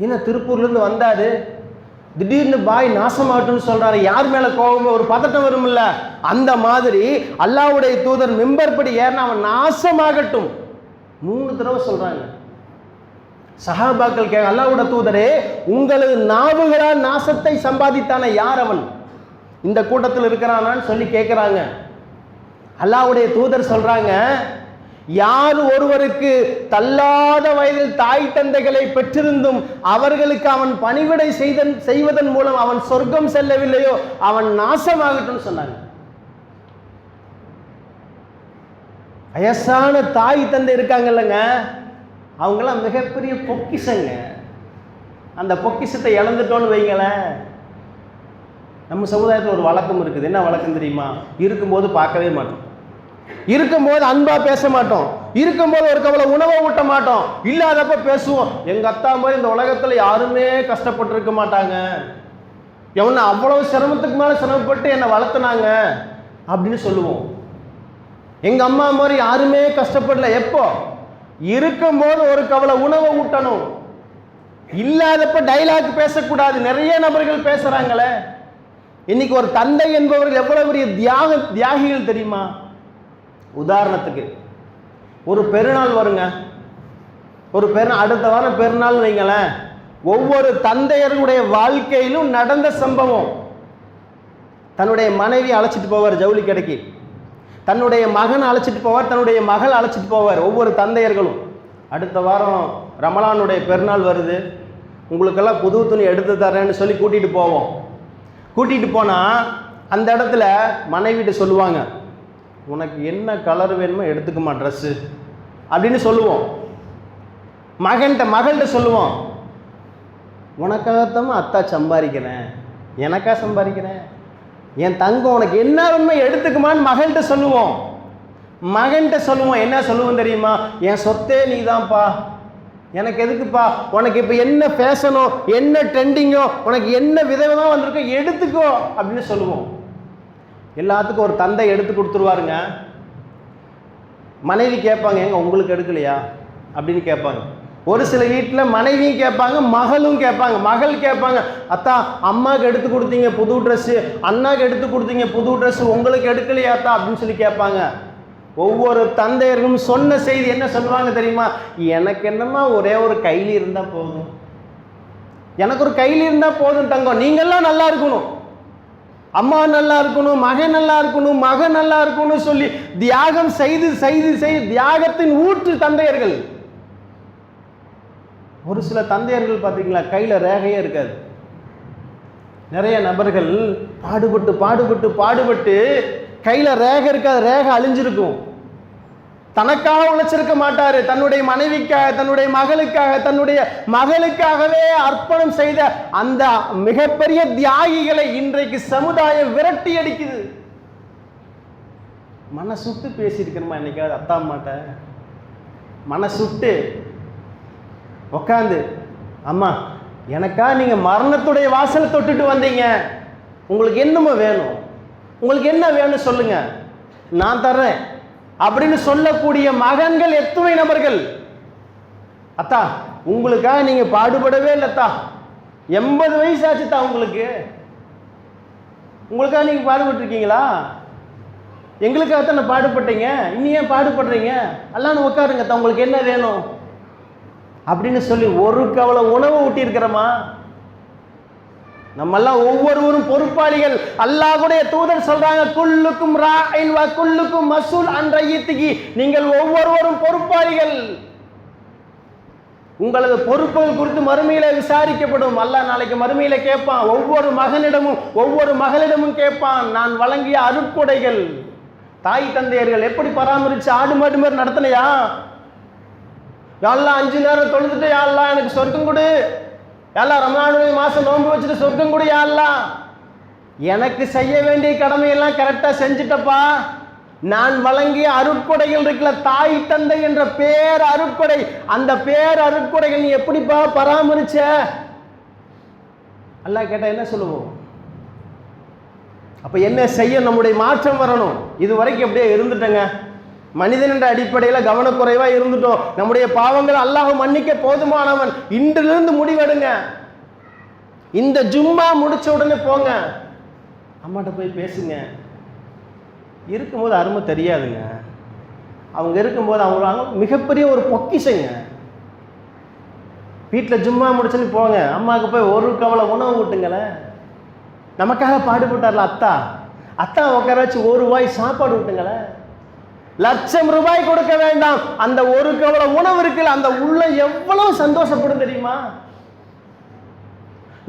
என்ன திருப்பூர்ல இருந்து வந்தாரு, திடீர்னு பாய் நாசமாகட்டும்னு சொல்றாரு, யார் மேல கோபம், ஒரு பதட்டம் வரும் இல்ல? அந்த மாதிரி அல்லாஹ்வுடைய தூதர் மிம்பர் படி ஏறினா அவன் நாசமாகட்டும் 3 தடவை சொல்றாங்க. சஹாபாக்கள் கேட்க, அல்லாஹ்வுடைய தூதரே, உங்களது நாவுகளால் நாசத்தை சம்பாதித்தான யார் அவன்? இந்த கூட்டத்தில் இருக்கிறானான்னு சொல்லி கேட்கிறாங்க. அல்லாஹ்வுடைய தூதர் சொல்றாங்க, யார் ஒருவருக்கு தள்ளாத வயதில் தாய் தந்தைகளை பெற்றிருந்தும் அவர்களுக்கு அவன் பணிவிடை செய்வதன் மூலம் அவன் சொர்க்கம் செல்லவில்லையோ அவன் நாசமாகட்டும் சொன்னாங்க. வயசான தாய் தந்தை இருக்காங்கல்லங்க, அவங்கெல்லாம் மிகப்பெரிய பொக்கிஷங்க. அந்த பொக்கிஷத்தை இழந்துட்டோன்னு வைங்களேன். நம்ம சமுதாயத்தில் ஒரு வழக்கம் இருக்குது. என்ன வழக்கம் தெரியுமா? இருக்கும்போது பார்க்கவே மாட்டோம், இருக்கும்போது அன்பா பேச மாட்டோம், இருக்கும்போது ஒரு கவலை உணவை ஊட்ட மாட்டோம், இல்லாதப்ப பேசுவோம். எங்க அத்தா மாதிரி இந்த உலகத்துல யாருமே கஷ்டப்பட்டு இருக்க மாட்டாங்க, எவன அவ்வளவு சிரமத்துக்கு மேல சிரமப்பட்டு என்னை வளர்த்துனாங்க அப்படின்னு சொல்லுவோம். எங்க அம்மா மாதிரி யாருமே கஷ்டப்படல. எப்போ? இருக்கும்போது ஒரு கவலை உணவை ஊட்டணும், இல்லாதப்ப டைலாக் பேசக்கூடாது. நிறைய நபர்கள் பேசுறாங்களே. இன்னைக்கு ஒரு தந்தை என்பவர்கள் எவ்வளவு பெரிய தியாகிகள் தெரியுமா? உதாரணத்துக்கு ஒரு பெருநாள் வருங்க, ஒரு பெருநாள், அடுத்த வாரம் பெருநாள் வைங்களேன். ஒவ்வொரு தந்தையர்களுடைய வாழ்க்கையிலும் நடந்த சம்பவம். தன்னுடைய மனைவி அழைச்சிட்டு போவார் ஜவுளி கடைக்கு, தன்னுடைய மகன் அழைச்சிட்டு போவார், தன்னுடைய மகள் அழைச்சிட்டு போவார், ஒவ்வொரு தந்தையர்களும். அடுத்த வாரம் ரமலானுடைய பெருநாள் வருது, உங்களுக்கெல்லாம் புது துணி எடுத்து தரேன்னு சொல்லி கூட்டிகிட்டு போவோம். கூட்டிகிட்டு போனால் அந்த இடத்துல மனைவிட்ட சொல்லுவாங்க, உனக்கு என்ன கலர் வேணுமோ எடுத்துக்குமா ட்ரெஸ்ஸு அப்படின்னு சொல்லுவோம். மகள்கிட்ட சொல்லுவோம், உனக்காகத்தான் அத்தா சம்பாதிக்கிறேன், எனக்கா சம்பாதிக்கிறேன், என் தங்கம் உனக்கு என்ன வேணுமோ எடுத்துக்குமான்னு மகள்கிட்ட சொல்லுவோம். மகன்கிட்ட சொல்லுவோம், என்ன சொல்லுவோம் தெரியுமா? என் சொத்தே நீ தான்ப்பா, எனக்கு எதுக்குப்பா, உனக்கு இப்போ என்ன ஃபேஷனோ என்ன ட்ரெண்டிங்கோ உனக்கு என்ன விதமாக வந்திருக்கோ எடுத்துக்கோ அப்படின்னு சொல்லுவோம். எல்லாத்துக்கும் ஒரு தந்தை எடுத்து கொடுத்துருவாருங்க. மனைவி கேட்பாங்க, எங்க உங்களுக்கு எடுக்கலையா அப்படின்னு கேட்பாங்க. ஒரு சில வீட்டில் மனைவியும் கேட்பாங்க, மகளும் கேட்பாங்க. மகள் கேட்பாங்க, அத்தா அம்மாவுக்கு எடுத்து கொடுத்தீங்க புது ட்ரெஸ்ஸு, அண்ணாவுக்கு எடுத்து கொடுத்தீங்க புது ட்ரெஸ்ஸு, உங்களுக்கு எடுக்கலையாத்தா அப்படின்னு சொல்லி கேட்பாங்க. ஒவ்வொரு தந்தையர்களும் சொன்ன செய்தி என்ன சொல்லுவாங்க தெரியுமா? எனக்கு என்னமா ஒரே ஒரு கைலி இருந்தால் போதும், எனக்கு ஒரு கைலி இருந்தால் போதும் தங்கம், நீங்கள்லாம் நல்லா இருக்கணும், அம்மா நல்லா இருக்கணும், மகன் நல்லா இருக்கணும், மகன் நல்லா இருக்கணும் சொல்லி தியாகம் செய்து செய்து செய்து தியாகத்தின் ஊற்று தந்தையர்கள். ஒரு சில தந்தையர்கள் பார்த்தீங்களா, கையில் ரேகையே இருக்காது. நிறைய நபர்கள் பாடுபட்டு பாடுபட்டு பாடுபட்டு கையில ரேகை இருக்காது, ரேகை அழிஞ்சிருக்கும். தனக்காக உழைச்சிருக்க மாட்டாரு, தன்னுடைய மனைவிக்காக, தன்னுடைய மகளுக்காக, தன்னுடைய மகளுக்காகவே அர்ப்பணம் செய்த அந்த மிகப்பெரிய தியாகிகளை இன்றைக்கு சமுதாயம் விரட்டி அடிக்குது. மனசுட்டு பேசியிருக்கணுமா என்னைக்காவது அத்தா அம்மாட்ட? மனசுட்டு உக்காந்து, அம்மா எனக்கா நீங்க மரணத்துடைய வாசலை தொட்டுட்டு வந்தீங்க, உங்களுக்கு என்னமோ வேணும், உங்களுக்கு என்ன வேணும் சொல்லுங்க, நான் தர்றேன் அப்படின்னு சொல்லக்கூடிய மகன்கள் எத்தனை நபர்கள்? அத்தா உங்களுக்காக நீங்க பாடுபடவே இல்லத்தா, 80 வயசு ஆச்சுத்தா உங்களுக்கு, உங்களுக்காக நீங்க பாடுபட்டு இருக்கீங்களா? எங்களுக்காகத்தான் பாடுபட்டீங்க, இன்னும் ஏன் பாடுபடுறீங்க, எல்லாம் உட்காருங்க தா, உங்களுக்கு என்ன வேணும் அப்படின்னு சொல்லி ஒரு கவலை உணவு ஊட்டி இருக்கிறோமா? நம்மெல்லாம் ஒவ்வொருவரும் பொறுப்பாளிகள். அல்லாஹ்வுடைய தூதர் சொல்றாங்க, குல்லுக்கும் ராஇன் வ குல்லுக்கும் மஸ்ஊல் அன் ரய்யித்திஹி, நீங்கள் ஒவ்வொருவரும் பொறுப்பாளிகள், உங்களது பொறுப்புகள் குறித்து மறுமையில விசாரிக்கப்படும். அல்லாஹ் நாளைக்கு மறுமையில கேட்பான், ஒவ்வொரு மகனிடமும் ஒவ்வொரு மகளிடமும் கேட்பான், நான் வழங்கிய அருட்கொடைகள் தாய் தந்தையர்கள் எப்படி பராமரிச்சு ஆடு மாடு மாதிரி நடத்தினையா? யாரெல்லாம் 5 நேரம் தொழுதுட்டு யாரெல்லாம் எனக்கு சொர்க்கம் கொடு, யாரெல்லாம் ரமலானுடைய மாசம் நோன்பு வச்சுட்டு சொர்க்கம் கொடு, யாரெல்லாம் எனக்கு செய்ய வேண்டிய கடமையெல்லாம் கரெக்டா செஞ்சுட்டப்பா, நான் வழங்கிய அருட்கொடைகள் இருக்குல்ல, தாய் தந்தை என்ற பேர் அருட்கொடை, அந்த பேர் அருட்கொடைகள் நீ எப்படிப்பா பராமரிச்ச? அல்லாஹ் கேட்டா என்ன சொல்லுவோம்? அப்ப என்ன செய்ய நம்முடைய மாற்றம் வரணும். இது வரைக்கும் எப்படியே இருந்துட்டங்க, மனிதன் என்ற அடிப்படையில் கவனக்குறைவா இருந்துட்டோம், நம்முடைய பாவங்கள் அல்லாஹ் மன்னிக்க போதுமானவன். இன்றிலிருந்து முடிவெடுங்க. இந்த ஜும்மா முடிச்ச உடனே போங்க அம்மாட்ட போய் பேசுங்க. இருக்கும்போது அருமை தெரியாதுங்க, அவங்க இருக்கும்போது அவங்க மிகப்பெரிய ஒரு பொக்கிஷங்க. வீட்டில் ஜும்மா முடிச்சுன்னு போங்க, அம்மாவுக்கு போய் ஒரு கவலை உணவு ஊட்டுங்களேன். நமக்காக பாடுபட்டார்ல அத்தா, அத்தா உட்கார வச்சு ஒரு வாய் சாப்பாடு ஊட்டுங்களேன். லட்சம் ரூபாய் கொடுக்க வேண்டாம், அந்த ஒரு கவலை உணவு இருக்குல்ல, அந்த உள்ள எவ்வளவு சந்தோஷப்படும் தெரியுமா?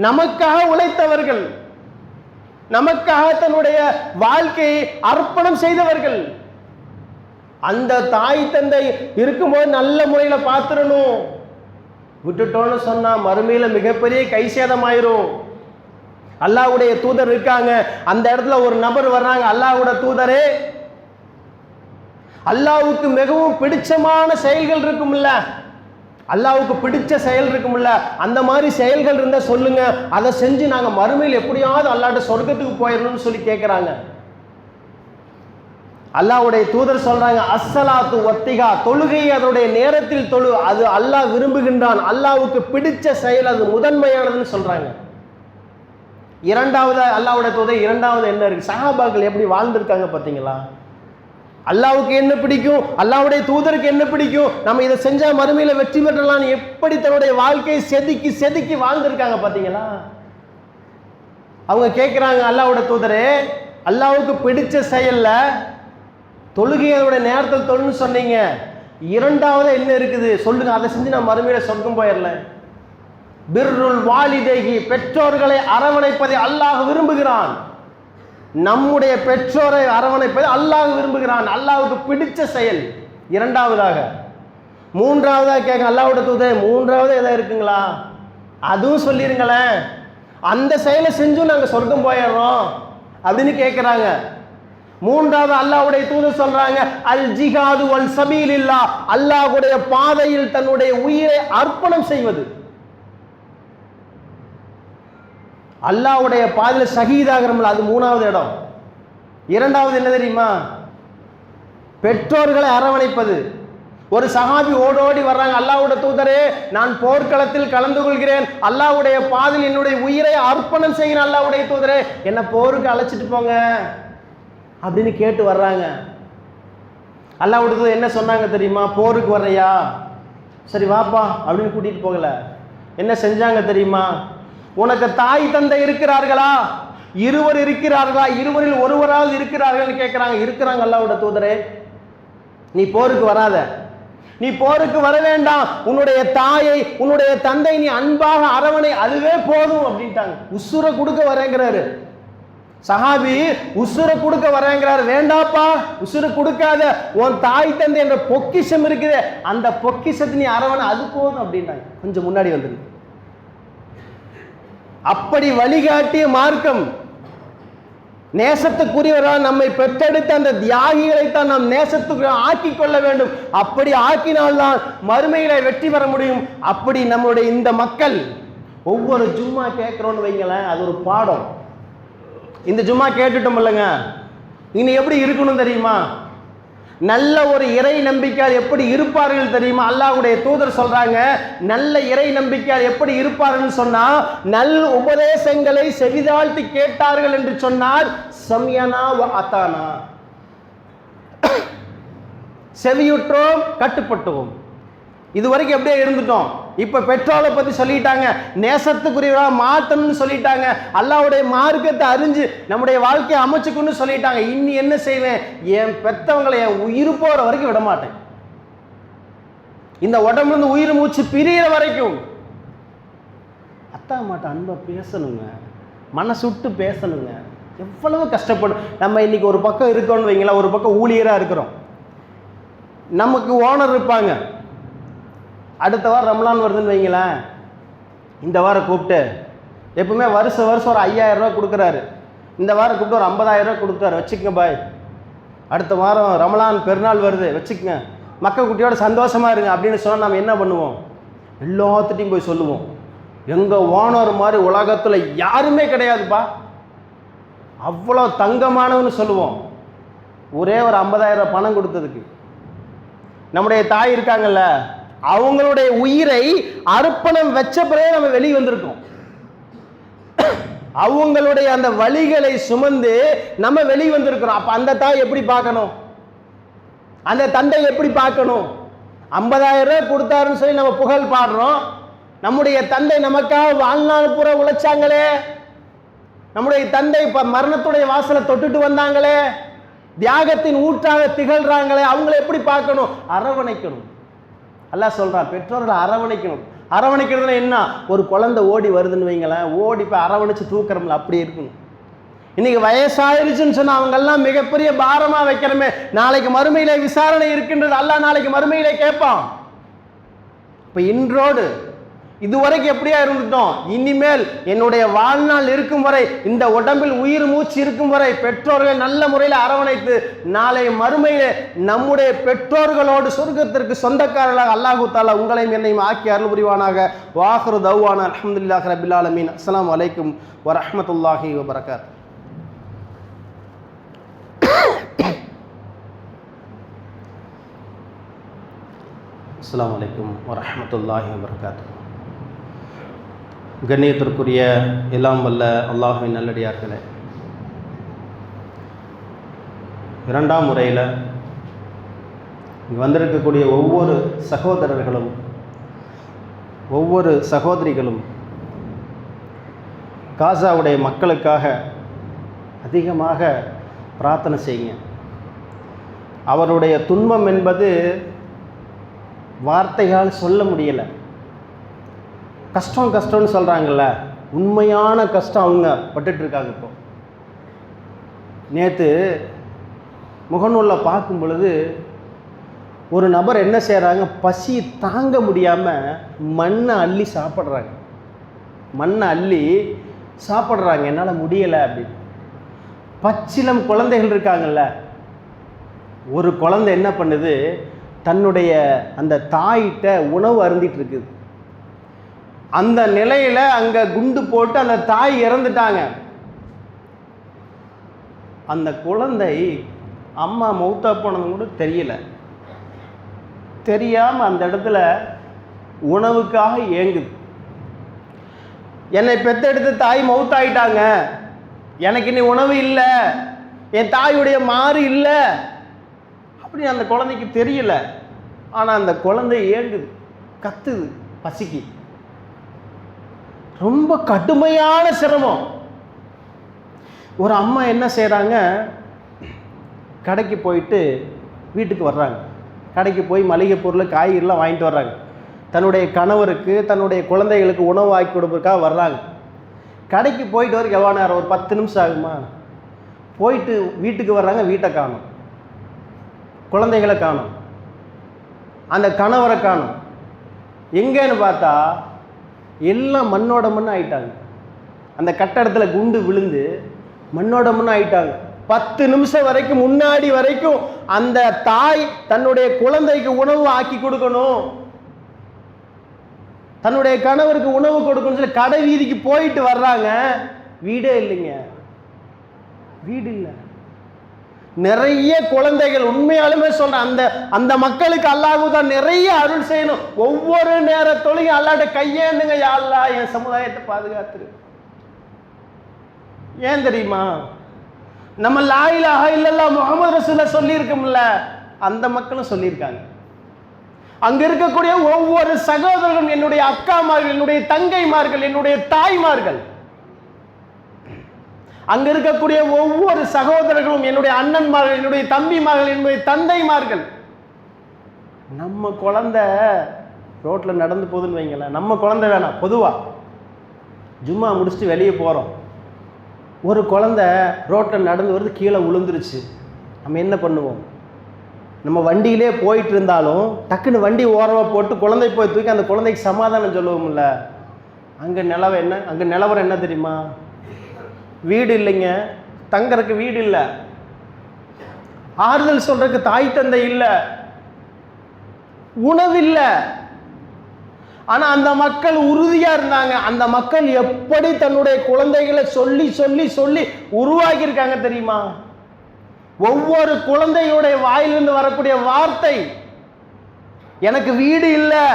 நமக்காக உழைத்தவர்கள், நமக்காக தன்னுடைய வாழ்க்கையை அர்ப்பணம் செய்தவர்கள், அந்த தாய் தந்தை இருக்கும்போது நல்ல முறையில் பார்த்துடணும். விட்டுட்டோன்னு சொன்னா மறுமையில மிகப்பெரிய கை சேதமாயிரும். அல்லாஹ்வுடைய தூதர் இருக்காங்க, அந்த இடத்துல ஒரு நபர் வர்றாங்க, அல்லாஹ்வுடைய தூதரே, அல்லாஹ்வுக்கு மிகவும் பிடிச்சமான செயல்கள் இருக்கும்ல, அல்லாஹ்வுக்கு பிடிச்ச செயல் இருக்கும்ல, அந்த மாதிரி செயல்கள் இருந்தா சொல்லுங்க, அதை செஞ்சு நாங்க மறுமையில் எப்படியாவது அல்லாஹ்ட்ட சொர்க்கத்துக்கு போயிடணும்னு சொல்லி கேட்கிறாங்க. அல்லாஹ்வுடைய தூதர் சொல்றாங்க, அஸ்ஸலாத்து வத்திகா, தொழுகை அதனுடைய நேரத்தில் தொழு, அது அல்லாஹ் விரும்புகின்றான், அல்லாஹ்வுக்கு பிடிச்ச செயல், அது முதன்மையானதுன்னு சொல்றாங்க. இரண்டாவது அல்லாஹ்வுடைய தூதர் இரண்டாவது என்ன இருக்கு? சஹாபாக்கள் எப்படி வாழ்ந்திருக்காங்க பார்த்தீங்களா? அல்லாஹ்வுக்கு என்ன பிடிக்கும், அல்லாஹ்வுடைய தூதருக்கு என்ன பிடிக்கும், நம்ம இதை செஞ்சா மறுமையில வெற்றி பெறலாம், எப்படி தன்னுடைய வாழ்க்கையை செதுக்கி செதுக்கி வாழ்ந்திருக்காங்க பார்த்தீங்களா? அவங்க கேட்குறாங்க, அல்லாஹ்வுடைய தூதரே, அல்லாஹ்வுக்கு பிடிச்ச செயல்ல தொழுகையோட நேரத்தில் தொழுன்னு சொன்னீங்க, இரண்டாவது என்ன இருக்குது சொல்லுங்க, அதை செஞ்சு நான் மறுமையில சொர்க்கம் போயிடலாம். பிர்ருல் வாலிதைஹி, பெற்றோர்களை அரவணைப்பதை அல்லாஹ் விரும்புகிறான். நம்முடைய பெற்றோரை அரவணைப்பதை அல்லாஹ் விரும்புகிறான், அல்லாஹ்வுக்கு பிடிச்ச செயல் இரண்டாவதாக. மூன்றாவதாக கேட்க, அல்லாஹ்வுடைய தூதரே மூன்றாவது எதாவது இருக்குங்களா, அதுவும் சொல்லிருங்களேன், அந்த செயலை செஞ்சும் நாங்கள் சொர்க்கம் போயிடுறோம் அப்படின்னு கேட்குறாங்க. மூன்றாவது அல்லாஹ்வுடைய தூதர் சொல்றாங்க, அல் ஜிஹாது வல் சபீலில்லாஹ், அல்லாஹ்வுடைய பாதையில் தன்னுடைய உயிரை அர்ப்பணம் செய்வது. அல்லாஹ்வுடைய பாதையில் ஷஹீதாகிறோம்ல, அது மூணாவது இடம். இரண்டாவது என்ன தெரியுமா? பெற்றோர்களை அரவணைப்பது. ஒரு சஹாபி ஓடோடி வர்றாங்க, அல்லாஹ்வுடைய தூதரே, நான் போர்க்களத்தில் கலந்து கொள்கிறேன், அல்லாஹ்வுடைய பாதையில் என்னுடைய உயிரை அர்ப்பணம் செய்கிறேன், அல்லாஹ்வுடைய தூதரே என்ன போருக்கு அழைச்சிட்டு போங்க அப்படின்னு கேட்டு வர்றாங்க. அல்லாஹ்வுடைய தூதர் என்ன சொன்னாங்க தெரியுமா? போருக்கு வர்றையா, சரி வாப்பா அப்படின்னு கூட்டிட்டு போகல. என்ன செஞ்சாங்க தெரியுமா? உனக்கு தாய் தந்தை இருக்கிறார்களா? இருவர் இருக்கிறார்களா? இருவரில் ஒருவராவது இருக்கிறார்கள் கேட்கிறாங்க. இருக்கிறாங்க அல்லாஹ்வுடைய தூதரே, நீ போருக்கு வராத, நீ போருக்கு வர வேண்டாம், உன்னுடைய தாயை உன்னுடைய தந்தை நீ அன்பாக அரவணை, அதுவே போதும் அப்படின்ட்டாங்க. உசுரை கொடுக்க வரேங்கிறாரு சஹாபி, உசுரை கொடுக்க வரேங்கிறாரு. வேண்டாப்பா, உசுரை கொடுக்காத, உன் தாய் தந்தை என்ற பொக்கிஷம் இருக்குது, அந்த பொக்கிஷத்தை நீ அரவணை, அது போதும் அப்படின்ட்டாங்க. கொஞ்சம் முன்னாடி வந்துருக்கு. அப்படி வழிகாட்டிய மார்க்கம். நேசத்துக்குரியவரால் நம்மை பெற்றெடுத்த அந்த தியாகிகளைத்தான் நாம் நேசத்துக்கு ஆக்கி கொள்ள வேண்டும். அப்படி ஆக்கினால்தான் மறுமையில வெற்றி பெற முடியும். அப்படி நம்முடைய இந்த மக்கள் ஒவ்வொரு ஜும்மா கேட்கிறோன்னு வைங்களேன், அது ஒரு பாடம். இந்த ஜும்மா கேட்டுட்டோம் இல்லைங்க, இனி எப்படி இருக்கணும் தெரியுமா? நல்ல ஒரு இறை நம்பிக்கையால் எப்படி இருப்பார்கள் தெரியுமா? அல்லாஹ்வுடைய தூதர் சொல்றாங்க, நல்ல இறை நம்பிக்கையால் எப்படி இருப்பார்கள் சொன்னா, நல் உபதேசங்களை செவிதாழ்த்தி கேட்டார்கள் என்று சொன்னார். சம்யனா வ அத்தானா, செவியுற்றோம், கட்டுப்பட்டோம். இதுவரைக்கும் எப்படியே இருந்துட்டோம். இப்ப பெட்ரோலை பத்தி சொல்லிட்டாங்க, நேசத்துக்குரியவராக மாற்றணும்னு சொல்லிட்டாங்க, அல்லாஹ்வுடைய மார்க்கத்தை அறிஞ்சு நம்முடைய வாழ்க்கையை அமைச்சுக்குன்னு சொல்லிட்டாங்க. இன்னி என்ன செய்வேன்? என் பெத்தவங்களை என் உயிர் போற வரைக்கும் விட மாட்டேன். இந்த உடம்புல இருந்து உயிர் மூச்சு பிரியிற வரைக்கும் அத்தா மாட்ட அன்பா பேசணுங்க, மனசுட்டு பேசணுங்க. எவ்வளவு கஷ்டப்படும். நம்ம இன்னைக்கு ஒரு பக்கம் இருக்கோம்னு வைங்களா, ஒரு பக்கம் ஊழியரா இருக்கிறோம், நமக்கு ஓனர் இருப்பாங்க. அடுத்த வாரம் ரமலான் வருதுன்னு வைங்களேன், இந்த வாரம் கூப்பிட்டு எப்பவுமே வருஷம் ஒரு 5000 ரூபா கொடுக்குறாரு, இந்த வாரம் கூப்பிட்டு ஒரு 50,000 ரூபா கொடுத்தாரு, வச்சுக்கங்க பாய், அடுத்த வாரம் ரமலான் பெருநாள் வருது, வச்சுக்கங்க, மக்கள் குட்டியோட சந்தோஷமா இருங்க அப்படின்னு சொன்னால் நம்ம என்ன பண்ணுவோம்? எல்லாத்துட்டையும் போய் சொல்லுவோம், எங்கள் ஓனர் மாதிரி உலகத்தில் யாருமே கிடையாதுப்பா, அவ்வளோ தங்கமானவன்னு சொல்லுவோம். ஒரே ஒரு 50,000 ரூபா பணம் கொடுத்ததுக்கு. நம்முடைய தாய் இருக்காங்கல்ல, அவங்களுடைய உயிரை அர்ப்பணம் வச்ச பிறகு நம்ம வெளியே வந்திருக்கோம். அவங்களுடைய அந்த வலிகளை சுமந்து நம்ம வெளியே வந்திருக்கிறோம். அப்ப அந்த தாய் எப்படி பார்க்கணும்? அந்த தந்தை எப்படி பார்க்கணும்? 50,000 ரூபாய் கொடுத்தாருன்னு சொல்லி நம்ம புகழ் பாடுறோம். நம்முடைய தந்தை நமக்காக வாழ்நாள் பூரா உழைச்சாங்களே, நம்முடைய தந்தை இப்ப மரணத்துடைய வாசலை தொட்டுட்டு வந்தாங்களே, தியாகத்தின் ஊற்றாக திகழ்றாங்களே, அவங்களை எப்படி பார்க்கணும்? அரவணைக்கணும். அல்லாஹ் சொல்றான், பெற்றோர்களை அரவணைக்கணும். அரவணைக்கிறதுல என்ன? ஒரு குழந்தை ஓடி வருதுன்னு வைங்களேன், ஓடி போய் அரவணைச்சு தூக்குறோம்ல, அப்படி இருக்கணும். இன்னைக்கு வயசாயிருச்சுன்னு சொன்னா அவங்கெல்லாம் மிகப்பெரிய பாரமா வைக்கிறோமே, நாளைக்கு மறுமையிலே விசாரணை இருக்கின்றது, அல்லாஹ் நாளைக்கு மறுமையிலே கேட்பான். இப்ப இன்றோடு இதுவரைக்கும் எப்படியா இருந்துட்டோம், இனிமேல் என்னுடைய வாழ்நாள் இருக்கும் வரை, இந்த உடம்பில் உயிர் மூச்சு இருக்கும் வரை பெற்றோர்கள் நல்ல முறையில் அரவணைத்து நாளை மறுமையிலே நம்முடைய பெற்றோர்களோடு சொர்க்கத்திற்கு சொந்தக்காரர்களாக அல்லாஹு தாலா உங்களையும் என்னையும் ஆக்கி அருள் புரிவானாக. வாஹிரு தவ்வானா அல்ஹம்துலில்லாஹி ரப்பில் ஆலமீன். அஸ்ஸலாமு அலைக்கும் வரஹ்மத்துல்லாஹி வபரகாத்துஹு. அஸ்ஸலாமு அலைக்கும் வரஹ்மத்துல்லாஹி வபரகாத்துஹு. கண்ணியத்திற்குரிய எல்லாம் வல்ல அல்லாஹ்வின் நல்லடியார்களே, இரண்டாம் முறையில் வந்திருக்கக்கூடிய ஒவ்வொரு சகோதரர்களும் ஒவ்வொரு சகோதரிகளும் காசாவுடைய மக்களுக்காக அதிகமாக பிரார்த்தனை செய்யுங்க. அவருடைய துன்பம் என்பது வார்த்தையால் சொல்ல முடியலை. கஷ்டம்னு சொல்கிறாங்கல்ல, உண்மையான கஷ்டம் அவங்க பட்டுட்ருக்காங்க. இப்போ நேற்று முகநூலில் பார்க்கும் பொழுது ஒரு நபர் என்ன செய்கிறாங்க, பசி தாங்க முடியாமல் மண்ணை அள்ளி சாப்பிட்றாங்க. என்னால் முடியலை அப்படின்னு. பச்சிலம் குழந்தைகள் இருக்காங்கல்ல, ஒரு குழந்தை என்ன பண்ணுது, தன்னுடைய அந்த தாயிட்ட உணவு அருந்திட்டு இருக்குது. அந்த நிலையில அங்க குண்டு போட்டு அந்த தாய் இறந்துட்டாங்க. அந்த குழந்தை அம்மா மௌத்தா போனது கூட தெரியல. தெரியாம அந்த இடத்துல உணவுக்காக ஏங்குது. என்னை பெத்தெடுத்த தாய் மௌத்தாயிட்டாங்க, எனக்கு இனி உணவு இல்லை, என் தாயுடைய மாறு இல்லை அப்படி அந்த குழந்தைக்கு தெரியல. ஆனா அந்த குழந்தை ஏங்குது, கத்துது பசிக்கு. ரொம்ப கடுமையான சிரமம். ஒரு அம்மா என்ன செய்கிறாங்க, கடைக்கு போயிட்டு வீட்டுக்கு வர்றாங்க. கடைக்கு போய் மளிகை பொருள் காய்கறிலாம் வாங்கிட்டு வர்றாங்க. தன்னுடைய கணவருக்கு தன்னுடைய குழந்தைகளுக்கு உணவு ஆக்கி கொடுப்பதற்காக வர்றாங்க. கடைக்கு போயிட்டு வரைக்கும் எவ்வளோ நேரம்? ஒரு 10 நிமிஷம் ஆகுமா? போயிட்டு வீட்டுக்கு வர்றாங்க, வீட்டை காணும், குழந்தைகளை காணும், அந்த கணவரை காணும். எங்கேன்னு பார்த்தா எல்லாம் மண்ணோட மண்ணு ஆயிட்டாங்க. அந்த கட்டடத்தில் குண்டு விழுந்து மண்ணோட மண்ணு ஆயிட்டாங்க. 10 நிமிஷம் வரைக்கும் முன்னாடி வரைக்கும் அந்த தாய் தன்னுடைய குழந்தைக்கு உணவு ஆக்கி கொடுக்கணும், தன்னுடைய கணவருக்கு உணவு கொடுக்கணும் சொல்லி கடை வீதிக்கு போயிட்டு வர்றாங்க. வீடே இல்லைங்க, வீடு இல்லை. நிறைய குழந்தைகள், உண்மையாலுமே சொல்றேன், அந்த மக்களுக்கு அல்லாஹ் தான் நிறைய அருள் செய்யணும். ஒவ்வொரு நேர தொழுகை அல்லாஹ்ட்ட கையேந்துங்க, யா அல்லாஹ் என் சமுதாயத்தை பாதுகாத்துரு. ஏன் தெரியுமா? நம்ம லா இலாஹா இல்லல்லாஹ் முஹம்மது ரசூலுல்லாஹ் சொல்லியிருக்கோம்ல, அந்த மக்களும் சொல்லியிருக்காங்க. அங்க இருக்கக்கூடிய ஒவ்வொரு சகோதரர்களும் என்னுடைய அக்காமார்கள், என்னுடைய தங்கைமார்கள், என்னுடைய தாய்மார்கள், அங்க இருக்கக்கூடிய ஒவ்வொரு சகோதரர்களும் என்னுடைய அண்ணன்மார்கள், என்னுடைய தம்பிமார்கள், என்னுடைய தந்தைமார்கள். நம்ம குழந்தை ரோட்ல நடந்து போகுதுன்னு வைங்களேன், நம்ம குழந்தை வேணாம், பொதுவா ஜும்மா முடிச்சுட்டு வெளியே போறோம், ஒரு குழந்தை ரோட்டில் நடந்து வருது, கீழே விழுந்துருச்சு. நம்ம என்ன பண்ணுவோம்? நம்ம வண்டியிலே போயிட்டு இருந்தாலும் டக்குன்னு வண்டி ஓரமாக போட்டு குழந்தை போய் தூக்கி அந்த குழந்தைக்கு சமாதானம் சொல்லுவோம்ல. அங்கே நிலவரம் என்ன தெரியுமா? வீடு இல்லைங்க, தங்கறதுக்கு வீடு இல்லை, ஆறுதல் சொல்றதுக்கு தாய் தந்தை இல்லை, உணவு இல்லை. ஆனா அந்த மக்கள் உறுதியா இருந்தாங்க. அந்த மக்கள் எப்படி தன்னுடைய குழந்தைகளை சொல்லி சொல்லி சொல்லி உருவாக்கி இருக்காங்க தெரியுமா? ஒவ்வொரு குழந்தையுடைய வாயிலிருந்து வரக்கூடிய வார்த்தை, எனக்கு வீடு இல்லை,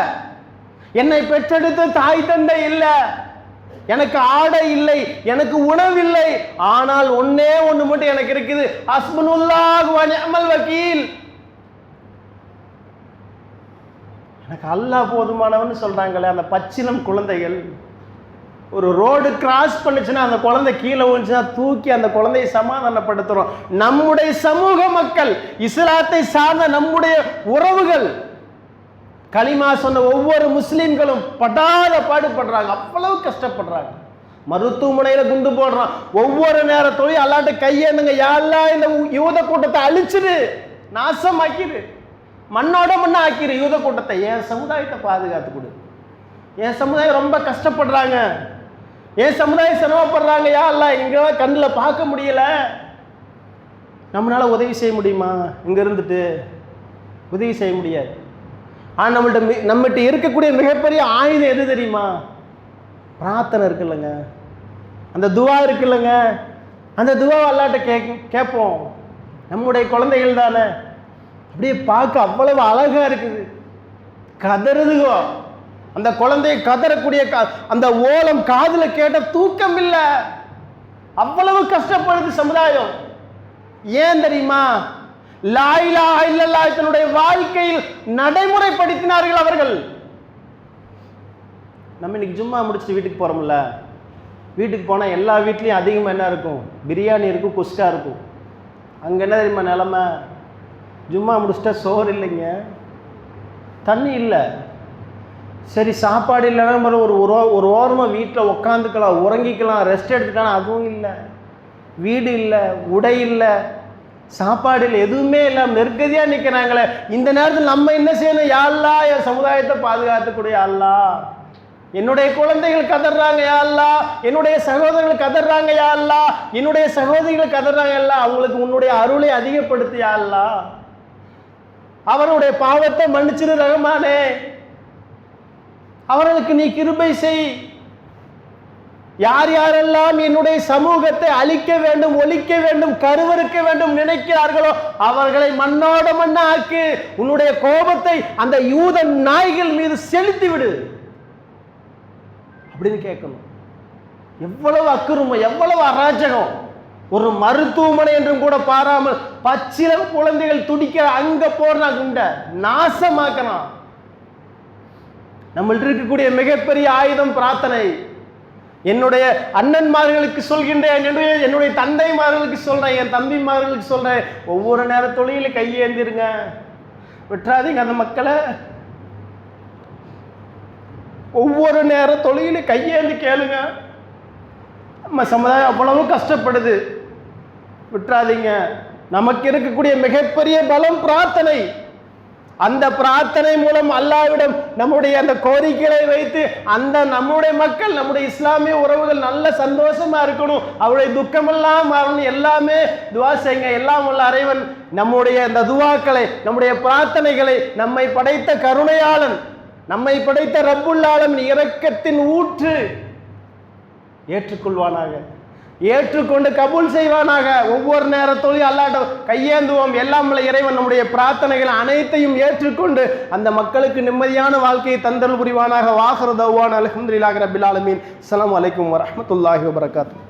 என்னை பெற்றெடுத்த தாய் தந்தை இல்லை, எனக்கு ஆடை இல்லை, எனக்கு உணவில்லை, ஆனால் ஒன்னே ஒண்ணு மட்டும் எனக்கு இருக்குது, ஹஸ்புனல்லாஹு வ நிஅமல் வக்கீல், எனக்கு அல்லாஹ் போதுமானவன்னு சொல்றாங்களே அந்த பச்சிலம் குழந்தைகள். ஒரு ரோடு கிராஸ் பண்ணுச்சுன்னா அந்த குழந்தை கீழே விழுந்துச்சுன்னா தூக்கி அந்த குழந்தையை சமாதானப்படுத்துறோம். நம்முடைய சமூக மக்கள், இஸ்லாத்தை சார்ந்த நம்முடைய உறவுகள், கலிமா சொன்ன ஒவ்வொரு முஸ்லிம்களும் படாத பாடுபடுறாங்க, அவ்வளவு கஷ்டப்படுறாங்க. மருத்துவமனையில குண்டு போடுறான். ஒவ்வொரு நேரத்தோடையும் அல்லாட்ட கையேந்துங்க, யா அல்லாஹ் இந்த யூத கூட்டத்தை அழிச்சிரு, நாசமாக்கிரு, மண்ணோட மண்ணா ஆக்கிரு யூத கூட்டத்தை, என் சமுதாயத்தை பாதுகாத்து கொடு. என் சமுதாயம் ரொம்ப கஷ்டப்படுறாங்க, என் சமுதாயம் சிரமப்படுறாங்க, யா அல்லாஹ் இங்க கண்ணில் பார்க்க முடியல, நம்மளால உதவி செய்ய முடியுமா? இங்க இருந்துட்டு உதவி செய்ய முடியாது. ஆனால் நம்மகிட்ட இருக்கக்கூடிய மிகப்பெரிய ஆயுதம் எது தெரியுமா? பிரார்த்தனை இருக்குல்லங்க, அந்த துவா இருக்குல்லங்க, அந்த துவாவை அல்லாட்ட கேட்போம். நம்முடைய குழந்தைகள் தானே, அப்படியே பார்க்க அவ்வளவு அழகா இருக்குது, கதறுதுகோ. அந்த குழந்தையை கதறக்கூடிய அந்த ஓலம் காதுல கேட்ட தூக்கம் இல்லை, அவ்வளவு கஷ்டப்படுது சமுதாயம். ஏன் தெரியுமா? லா இலாஹா இல்லல்லாஹ் தன்னுடைய வாழ்க்கையில் நடைமுறைப்படுத்தினார்கள் அவர்கள். நம்ம இன்னைக்கு ஜும்மா முடிச்சுட்டு வீட்டுக்கு போறோம்ல, வீட்டுக்கு போனா எல்லா வீட்லயும் அதிகமா என்ன இருக்கும்? பிரியாணி இருக்கும், குஸ்கா இருக்கும். அங்க என்ன தெரியுமா நிலைமை? ஜும்மா முடிச்சுட்டா சோறு இல்லைங்க, தண்ணி இல்லை, சரி சாப்பாடு இல்லைன்னா ஒரு ஓரமாக வீட்டில் உக்காந்துக்கலாம், உறங்கிக்கலாம், ரெஸ்ட் எடுத்துக்கலாம், அதுவும் இல்லை. வீடு இல்லை, உடை இல்லை, சாப்பாடு இல்லை, எதுவுமே இல்லாமல் நெருக்கதியாக நிற்கிறாங்களே. இந்த நேரத்தில் நம்ம என்ன செய்யணும்? யா அல்லாஹ் என் சமுதாயத்தை பாதுகாத்துக்கூடிய யா அல்லாஹ், என்னுடைய குழந்தைகள் கதறாங்க யா அல்லாஹ், என்னுடைய சகோதரர்கள் கதறாங்க யா அல்லாஹ், என்னுடைய சகோதரிகள் கதறாங்க யா அல்லாஹ், அவங்களுக்கு உன்னுடைய அருளை அதிகப்படுத்து யா அல்லாஹ், அவருடைய பாவத்தை மன்னிச்சிரு ரஹ்மானே, அவர்களுக்கு நீ கிருபை செய். யார் யாரெல்லாம் என்னுடைய சமூகத்தை அழிக்க வேண்டும், ஒழிக்க வேண்டும், கருவறுக்க வேண்டும் நினைக்கிறார்களோ அவர்களை மண்ணோட மண்ணாக்கு, உன்னுடைய கோபத்தை அந்த யூத நாய்கள் மீது செலுத்தி விடு அப்படின்னு கேட்கணும். எவ்வளவு அக்கிரமம், எவ்வளவு அராஜகம்! ஒரு மருத்துவமனை என்றும் கூட பாராமல் பச்சிலம் குழந்தைகள் துடிக்க அங்க போறான், குண்ட நாசமாக்கலாம். நம்மள்ட்ட இருக்கக்கூடிய மிகப்பெரிய ஆயுதம் பிரார்த்தனை. என்னுடைய அண்ணன்மார்களுக்கு சொல்கின்றேன், என்னுடைய தந்தைமார்களுக்கு சொல்றேன், என் தம்பிமார்களுக்கு சொல்றேன், ஒவ்வொரு நேர தொழில கையேந்திருங்க. விட்டுறாதீங்க அந்த மக்களை. ஒவ்வொரு நேர தொழுகையில கையேந்து கேளுங்க. நம்ம சமுதாயம் அவ்வளவு கஷ்டப்படுது, விட்டுறாதீங்க. நமக்கு இருக்கக்கூடிய மிகப்பெரிய பலம் பிரார்த்தனை. அந்த பிரார்த்தனை மூலம் அல்லாஹ்விடம் நம்முடைய அந்த கோரிக்கைகளை வைத்து அந்த நம்முடைய மக்கள், நம்முடைய இஸ்லாமிய உறவுகள் நல்ல சந்தோஷமா இருக்கணும், அவருடைய துக்கமெல்லாம் மாறணும், எல்லாமே துவா செய்யுங்க. எல்லாம் உள்ள இறைவன் நம்முடைய அந்த துவாக்களை, நம்முடைய பிரார்த்தனைகளை நம்மை படைத்த கருணையாளன், நம்மை படைத்த ரப்புல் ஆலமீன் இரக்கத்தின் ஊற்று ஏற்றுக்கொள்வானாக, ஏற்றுக்கொண்டு கபூல் செய்வானாக. ஒவ்வொரு நேரத்தோடு அல்லாஹ்விடம் கையேந்துவோம். எல்லாம் உள்ள இறைவன் நம்முடைய பிரார்த்தனைகள் அனைத்தையும் ஏற்றுக்கொண்டு அந்த மக்களுக்கு நிம்மதியான வாழ்க்கையை தந்தல் புரிவானாக. வாஹிரு தஅவானா அல்ஹம்துலில்லாஹி ரப்பில் ஆலமீன். அஸ்ஸலாமு அலைக்கும் வரஹ்மத்துல்லாஹி வபரகாத்துஹு.